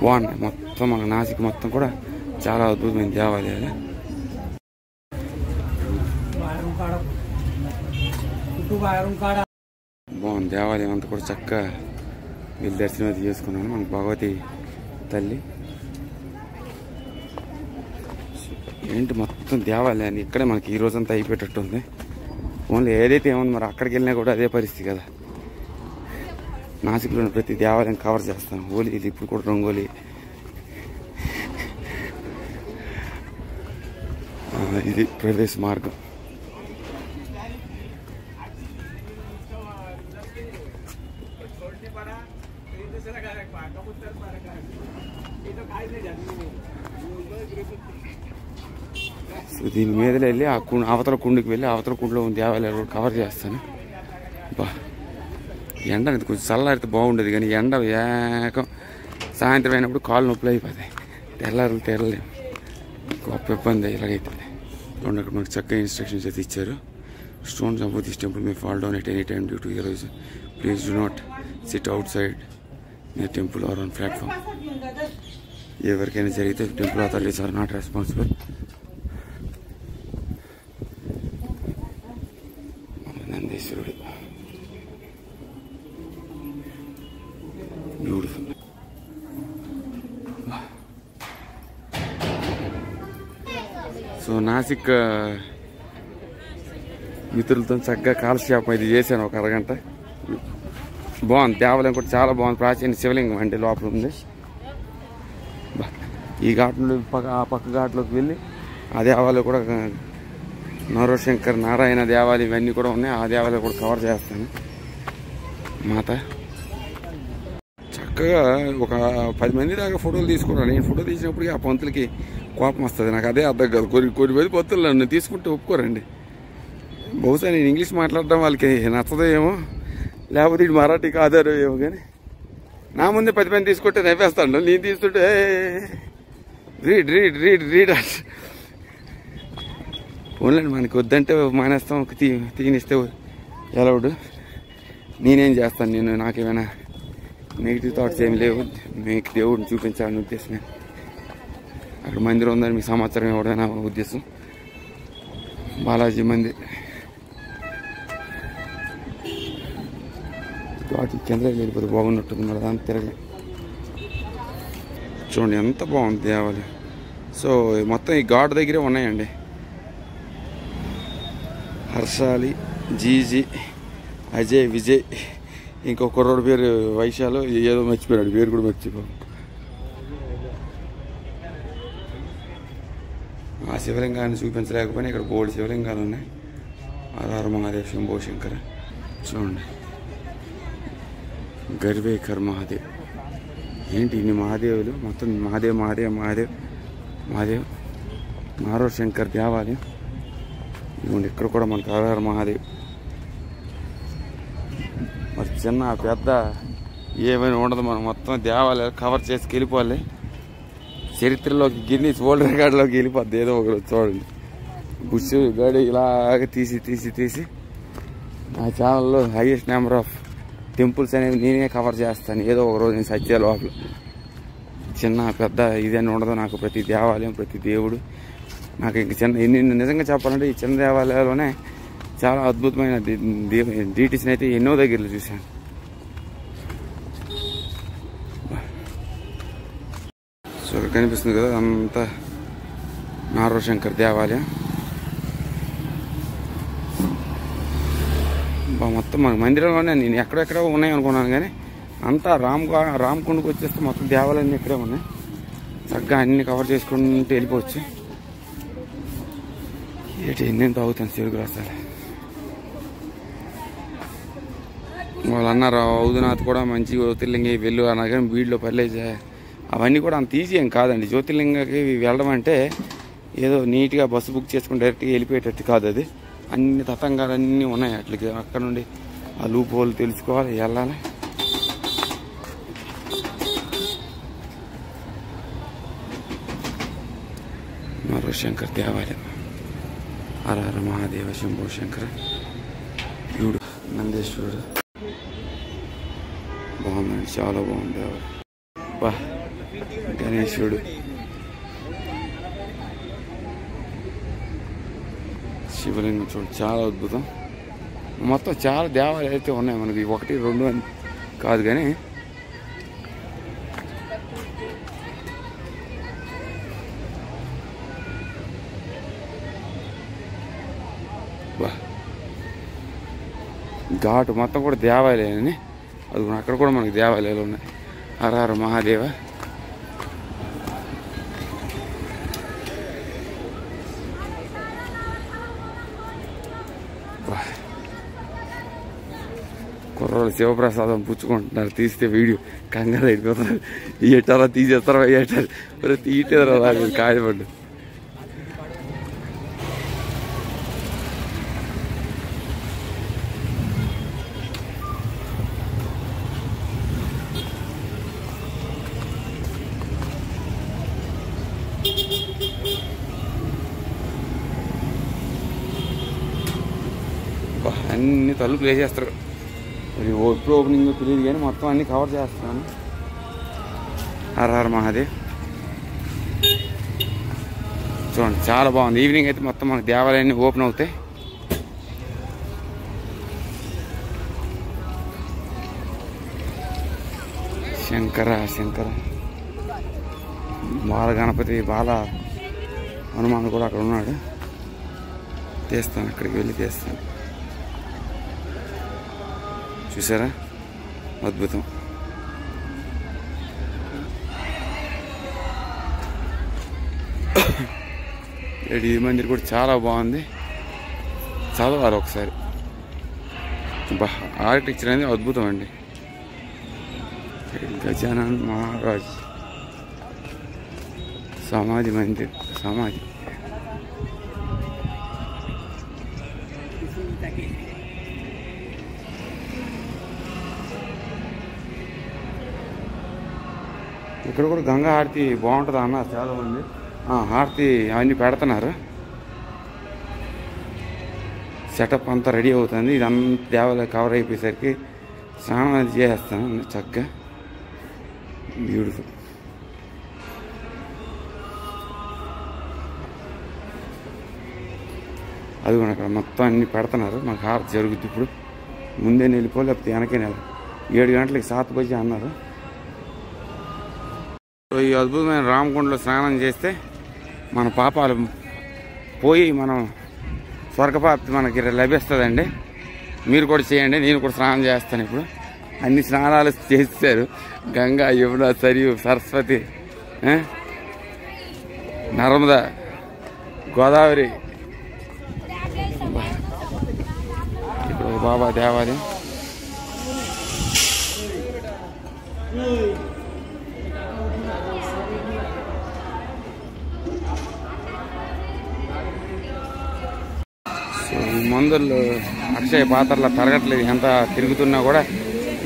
బాగున్నాయి మొత్తం. మన నాసిక్ మొత్తం కూడా చాలా అద్భుతమైన దేవాలయాలు. బాగుంది దేవాలయం అంతా కూడా చక్కగా వీళ్ళు దర్శనం అయితే చేసుకున్నాను. మనకు భగవతి తల్లి. ఏంటి మొత్తం దేవాలయాన్ని ఇక్కడే మనకి ఈ రోజంతా అయిపోయేటట్టు ఉంది. ఓన్లీ ఏదైతే ఏముంది మరి అక్కడికి వెళ్ళినా కూడా అదే పరిస్థితి కదా. నాసిక్లోని ప్రతి దేవాలయం కవర్ చేస్తాను. హోలీలు ఇప్పుడు కూడా రంగోలీ. ఇది ప్రవేశ మార్గం. సో దీని మీద వెళ్ళి ఆ అవతల కుండకి వెళ్ళి అవతల కుండలో ఉన్న దేవాలయాలు కూడా కవర్ చేస్తాను. బా ఎండ అనేది కొంచెం చల్లారితే బాగుండేది కానీ ఎండ ఏకం సాయంత్రం అయినప్పుడు కాళ్ళు నొప్పులు అయిపోతాయి. తెల్లలేము. గొప్ప ఇబ్బంది ఇలాగైతే. చూడండి అక్కడ మనకు చక్కగా ఇన్స్ట్రక్షన్స్ అయితే ఇచ్చారు. Stones above this temple may fall down at any time due to erosion. Please do not sit outside near temple or on platform. ఎవరికైనా జరిగితే temple authorities are not responsible. నందీశ్వరుడు బ్యూటిఫుల్. సో నాసిక్ మిత్రులతో చక్కగా కాలక్షేపం ఇది చేశాను ఒక అరగంట. బాగుంది. దేవాలయం కూడా చాలా బాగుంది. ప్రాచీన శివలింగం అంటే లోపల ఉంది. ఈ ఘాట్లో ఆ పక్క ఘాట్లోకి వెళ్ళి ఆ దేవాలయం కూడా నరోశంకర్ నారాయణ దేవాలయం ఇవన్నీ కూడా ఉన్నాయి. ఆ దేవాలయం కూడా కవర్ చేస్తాను. మాత చక్కగా ఒక 10 మంది దాకా ఫోటోలు తీసుకున్నాను. నేను ఫోటో తీసినప్పటికీ ఆ పంతులకి కోపం వస్తుంది. నాకు అదే అర్థం కాదు. కొన్ని మంది పంతులు నన్ను తీసుకుంటే ఒప్పుకోరండి. బహుశా నేను ఇంగ్లీష్ మాట్లాడడం వాళ్ళకి నచ్చదో ఏమో, లేకపోతే ఇటు మరాఠీ కాదారో ఏమో. కానీ నా ముందే 10 మంది తీసుకుంటే నవ్వేస్తాను. నేను తీస్తుంటే రీడ్ రీడ్ రీడ్ రీడ్ పోన్లేండి, మనకి వద్దంటే మానేస్తాం, తీనిస్తే ఎలవుడు. నేనేం చేస్తాను, నాకేమైనా నెగిటివ్ థాట్స్ ఏమి లేవు. మీకు దేవుడిని చూపించాలని ఉద్దేశమే. అక్కడ మందిరం ఉందని మీకు సమాచారం ఇవ్వడం నా ఉద్దేశం. బాలాజీ మందిర్ వాటి కింద వెళ్ళిపోతే బాగున్నట్టుంది. మరి దాన్ని తిరగలే. చూడండి ఎంత బాగుంది దేవాలయం. సో మొత్తం ఈ ఘాట్ దగ్గరే ఉన్నాయండి. హర్షాలి, జీజీ, అజయ్, విజయ్, ఇంకో కుర్రోడు పేరు వైశాలు, ఏదో మర్చిపోయాడు, పేరు కూడా మర్చిపో. ఆ శివలింగాన్ని చూపించలేకపోయినా ఇక్కడ బోల్డ్ శివలింగాలు ఉన్నాయి. ఆధార మహాదేవ్, శంభో శంకర. చూడండి గర్వేకర్ మహాదేవ్. ఏంటి ఇన్ని మహాదేవులు? మొత్తం మహాదేవ్ మహాదేవ్ మహాదేవ్ మహాదేవ్. నారో శంకర్ దేవాలయం ఇదిగోండి. ఇక్కడ కూడా మనకు ఆధార మహాదేవ్. మరి చిన్న పెద్ద ఏమైనా ఉండదు. మనం మొత్తం దేవాలయాలు కవర్ చేసి వెళ్ళిపోవాలి. చరిత్రలోకి గిన్నీస్ వరల్డ్ రికార్డులోకి వెళ్ళిపోద్ది ఏదో ఒకరు. చూడండి బుష్ గడి ఇలాగ తీసి నా ఛానల్లో హైయెస్ట్ నెంబర్ ఆఫ్ టెంపుల్స్ అనేవి నేనే కవర్ చేస్తాను. ఏదో ఒక రోజు నేను సత్య లోపల చిన్న పెద్ద ఇదని ఉండదు నాకు. ప్రతి దేవాలయం, ప్రతి దేవుడు నాకు ఇంక నిజంగా చెప్పాలంటే ఈ చిన్న దేవాలయాల్లోనే చాలా అద్భుతమైన డీటీస్ని అయితే ఎన్నో దగ్గరలో చూశాను. సో ఇక్కడ కనిపిస్తుంది కదా అంతా నారో శంకర్ దేవాలయం. మొత్తం మన మందిరంలోనే నేను ఎక్కడెక్కడో ఉన్నాయి అనుకున్నాను, కానీ అంతా రామ్కుండకు వచ్చేస్తే మొత్తం దేవాలయం ఇక్కడే ఉన్నాయి. చక్కగా అన్ని కవర్ చేసుకుంటూ వెళ్ళిపోవచ్చు. ఎన్నెంత అవుతాను తెలుగు రాష్ట్రాలు. వాళ్ళు అన్నారు ఔదునాథ్ కూడా మంచి జ్యోతిర్లింగ వెళ్ళు అన్నారు, కానీ వీడిలో పర్లేదు. అవన్నీ కూడా అంత ఈజీ ఏం కాదండి. జ్యోతిర్లింగకి వెళ్ళడం అంటే ఏదో నీట్గా బస్సు బుక్ చేసుకుని డైరెక్ట్గా వెళ్ళిపోయేటట్టు కాదు. అది అన్ని తతంగాలు అన్నీ ఉన్నాయి. అట్లకి అక్కడ నుండి ఆ లూప్ హోల్ తెలుసుకోవాలి, వెళ్ళాలి. నారో శంకర్ దేవాలయం. హర మహాదేవ, శంభో శంకర. చూడు నందేశ్వరుడు బాగుందండి, చాలా బాగుంది దేవాలయం. బా గణేశుడు, శివలింగం చూడు చాలా అద్భుతం. మొత్తం చాలా దేవాలయాలు అయితే ఉన్నాయి మనకి. 1, 2 అని కాదు, కానీ ఘాటు మొత్తం కూడా దేవాలయాలని. అది అక్కడ కూడా మనకి దేవాలయాలు ఉన్నాయి. హర మహాదేవ. కుర్రోళ్ళు శివప్రసాదం పుచ్చుకుంటున్నారు. తీస్తే వీడియో కంగారు అయిపోతున్నారు. ఎట్టారా తీసేస్తారా ఎట్టారు మరి తీయట్లేదురా అలాగే కాయపడ్డు. అన్ని తలుపులు వేసేస్తారు. మరి ఎప్పుడు ఓపెనింగ్ తెలియదు కానీ మొత్తం అన్నీ కవర్ చేస్తున్నాను. హర హర మహాదేవ్. చూడండి చాలా బాగుంది. ఈవినింగ్ అయితే మొత్తం మనకు దేవాలయాన్ని ఓపెన్ అవుతాయి. శంకర శంకర బాల గణపతి బాల హనుమాన్ కూడా అక్కడ ఉన్నాడు. తీస్తాను, అక్కడికి వెళ్ళి తీస్తాను. చూసారా అద్భుతం. ఈ మందిర్ కూడా చాలా బాగుంది. చదవాలి ఒకసారి. ఆర్కిటెక్చర్ అనేది అద్భుతం అండి. గజానన్ మహారాజ్ సమాధి మందిర్. సమాధి ఇక్కడ కూడా గంగా హారతి బాగుంటుంది అన్నారు చాలామంది. హారతి అవన్నీ పెడుతున్నారు. సెటప్ అంతా రెడీ అవుతుంది. ఇదంతా దేవాలయం కవర్ అయిపోయేసరికి స్నానం అది చేస్తాను చక్కగా. బ్యూటిఫుల్. అది కూడా అక్కడ మొత్తం అన్నీ పెడుతున్నారు. మాకు హారతి జరుగుద్ది. ఇప్పుడు ముందే వెళ్ళిపోవాలి, లేకపోతే వెనకే 7 గంటలకి 7 బజే అన్నారు. సో ఈ అద్భుతమైన రామకుండలో స్నానం చేస్తే మన పాపాలు పోయి మనం స్వర్గప్రాప్తి మనకి లభిస్తుందండి. మీరు కూడా చేయండి. నేను కూడా స్నానం చేస్తాను. ఇప్పుడు అన్ని స్నానాలు చేస్తారు. గంగా, యమున, సరియు, సరస్వతి, నర్మదా, గోదావరి. ఇప్పుడు బాబా దేవాలయం. సో ఈ మందిర్లు అక్షయ పాత్రలో తరగట్లేదు. ఎంత తిరుగుతున్నా కూడా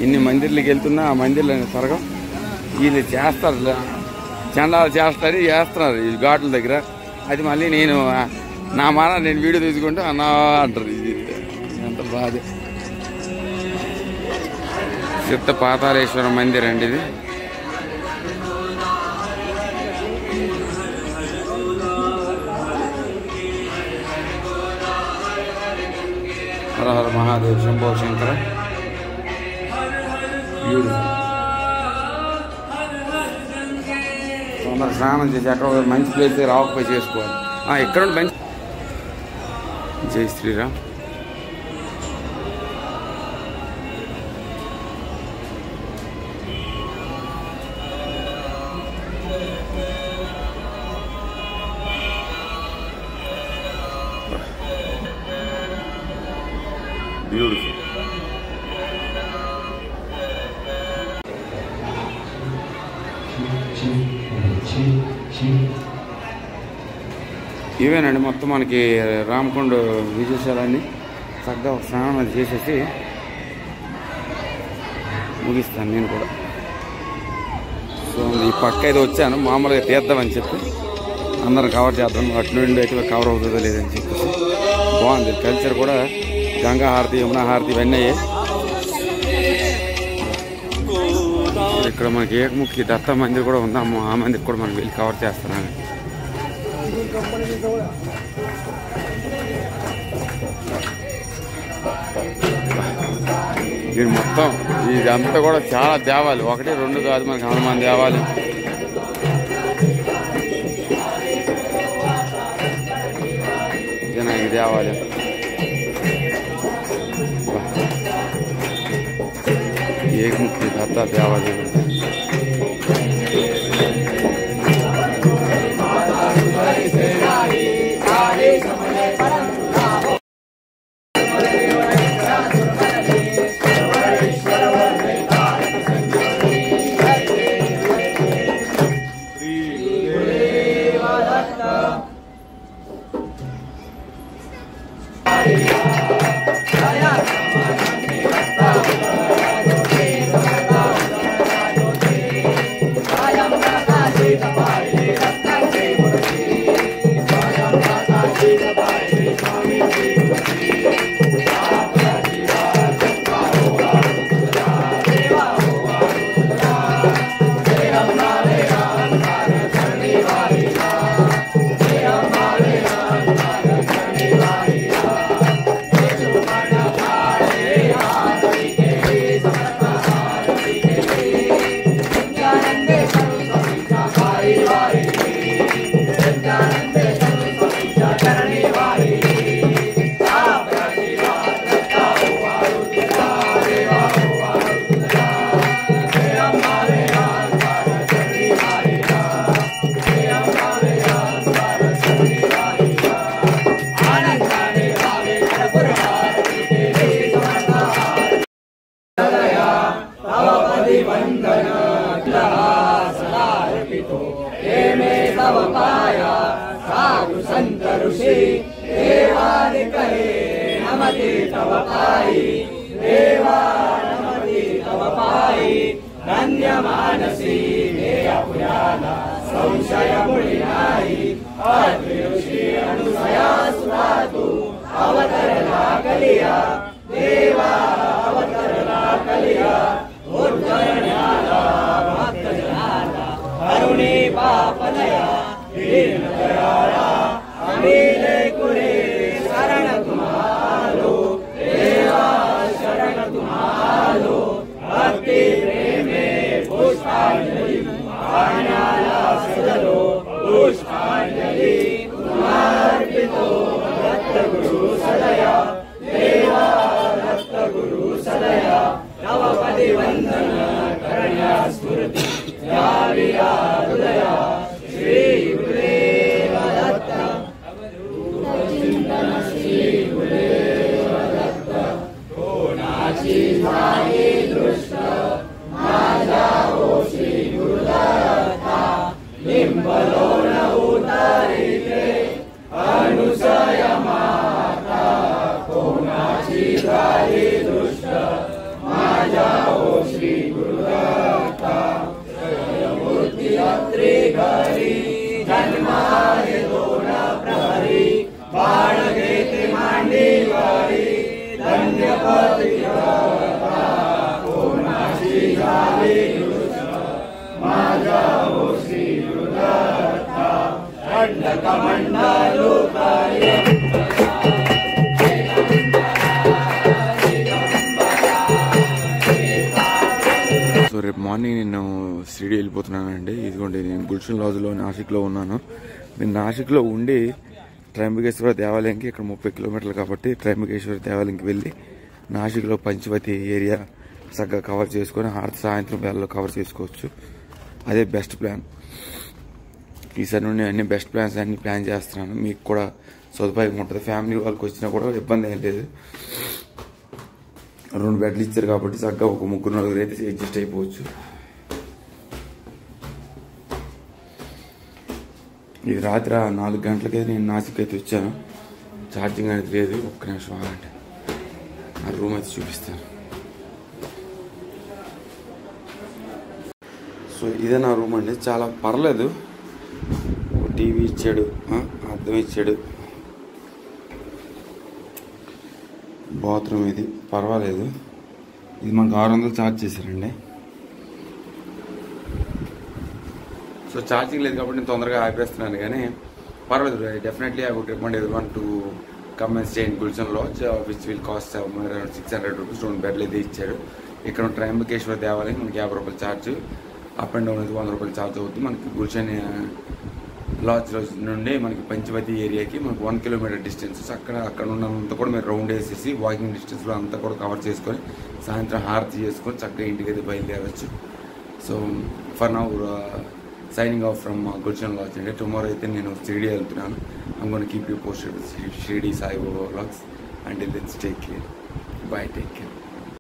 ఇన్ని మందిర్లకి వెళ్తున్నా ఆ మందిర్లు తరగం. వీళ్ళు చేస్తారు, చండాలు చేస్తున్నారు ఈ ఘాట్ల దగ్గర. అది మళ్ళీ నేను నా మాట నేను వీడియో తీసుకుంటూ అన్నా అంటారు. ఇది ఎంత బాధ. చిత్త పాతాళేశ్వర మందిర్ అండి ఇది. హర హర మహాదేవ్ శంభో శంకర. తొందర స్నానం చేసి అక్కడ మంచి ప్లేస్ దగ్గర రాకపోయి చేసుకోవాలి. ఎక్కడ మంచి. జై శ్రీరామ్. బ్యూటిఫుల్. ఇవేనండి మొత్తం మనకి రామకొండ విశేషాలన్నీ. చక్కగా స్నానం అది చేసేసి ముగిస్తాను నేను కూడా. సో ఈ పక్క అయితే వచ్చాను మామూలుగా తీద్దామని చెప్పి, అందరం కవర్ చేద్దాం. అటు నుండి అయితే కవర్ అవుతుందో లేదని చెప్పేసి. బాగుంది కల్చర్ కూడా. గంగా హారతి, యమునా హారతి ఇవన్నీ అయ్యాయి. ఇక్కడ మనకి ఏకముఖి దత్త మందిర్ కూడా ఉందాము. ఆ మందిర్ కూడా మనం వెళ్ళి కవర్ చేస్తున్నాను. దీని మొత్తం ఇదంతా కూడా చాలా దేవాలు. 1, 2 కాదు మనకి హనుమాన్ దేవాలయం. వినాయక దేవాలయం. ఏకముఖి దత్త దేవాలయం. हे मे तव पाया साधु संत ऋषि देवादि कहे नमति तव पाई देवा नमति तव पाई धन्य मानसी देय पुराना संशय मुनिनाई अत्रि ऋषि अनुसया सुरातु अवतरला कलिया देवा अवतरला कलिया उद्धरण्याला भक्तजनाला करुणे पापनया दीनदयाला अमीले कुरे शरण तुम्हारो देवा शरण तुम्हारो भक्ति प्रेमे पुष्पांजलि पाण्याला सदलो पुष्पांजलि तुम्हार्पितो दत्त गुरु सदया देवा दत्त गुरु सदया नवपदि वंदन करण्या स्फुरति याविया हृदया श्री गुरुदेव दत्त चिंतन श्री गुरुदेव दत्त कोणाची झाली दृष्ट माझा हो श्री गुरुदत्ता लिंबलो न उतरिते अनुसय माता कोणाची झाली दृष्ट माझा हो श्री गुरुदत्ता मूर्ती अत्रि घरी जन्माले दोन प्रहरी बाळ घेते मांडीवरी धन्यपती दत्ता कोणाची झाली दृष्ट माझा हो श्री गुरुदत्ता दंडकमंडलू कार्य సో రేపు మార్నింగ్ నేను షిరిడి వెళ్ళిపోతున్నానండి. ఇదిగోండి నేను గుల్షన్ లాజ్లో నాసిక్లో ఉన్నాను. నేను నాసిక్లో ఉండి త్రయంబకేశ్వర దేవాలయంకి ఇక్కడ 30 కిలోమీటర్లు కాబట్టి త్రయంబకేశ్వర దేవాలయంకి వెళ్ళి నాసిక్లో పంచవతి ఏరియా చక్కగా కవర్ చేసుకొని సాయంత్రం వేళలో కవర్ చేసుకోవచ్చు. అదే బెస్ట్ ప్లాన్. ఈసారి నుండి అన్ని బెస్ట్ ప్లాన్స్ అన్ని ప్లాన్ చేస్తున్నాను. మీకు కూడా సదుపాయంగా ఉంటుంది. ఫ్యామిలీ వాళ్ళకి వచ్చినా కూడా ఇబ్బంది ఏం లేదు. 2 బెడ్లు ఇచ్చారు కాబట్టి చక్కగా ఒక 3-4 అయితే అడ్జస్ట్ అయిపోవచ్చు. ఇది రాత్రి 4 గంటలకైతే నేను నాసిక్ అయితే వచ్చాను. ఛార్జింగ్ అనేది లేదు. ఒక్క నిమిషం ఆగండి, ఆ రూమ్ అయితే చూపిస్తాను. సో ఇదే నా రూమ్ అండి. చాలా పర్లేదు. టీవీ ఇచ్చాడు, అద్దం ఇచ్చాడు, బాత్రూమ్ ఇది పర్వాలేదు. ఇది మనకు 600 ఛార్జ్ చేశారండి. సో ఛార్జింగ్ లేదు కాబట్టి నేను తొందరగా ఆపేస్తున్నాను, కానీ పర్వాలేదు. Definitely I would recommend everyone to come and stay in Gulshan lodge which will cost around 600 rupees. 2 బెడ్లు అయితే ఇచ్చారు. ఇక్కడ త్రయంబకేశ్వర దేవాలయం మనకి 50 రూపాయలు ఛార్జ్, అప్ అండ్ డౌన్ అయితే 100 రూపాయలు ఛార్జ్ అవుతుంది. మనకి గుల్షన్ లాడ్జ్ నుండి మనకి పంచవతి ఏరియాకి మనకి 1 కిలోమీటర్ డిస్టెన్స్. అక్కడ ఉన్నంత కూడా మీరు రౌండ్ వేసేసి వాకింగ్ డిస్టెన్స్లో అంతా కూడా కవర్ చేసుకొని సాయంత్రం హారతి చేసుకొని చక్కగా ఇంటికి అయితే బయలుదేరవచ్చు. So for now signing off from Gulshan lodge అండి. టుమారో అయితే నేను షిరిడి వెళ్తున్నాను. I'm gonna keep you posted Shirdi Saibaba vlogs. Until then stay care. Bye, take care.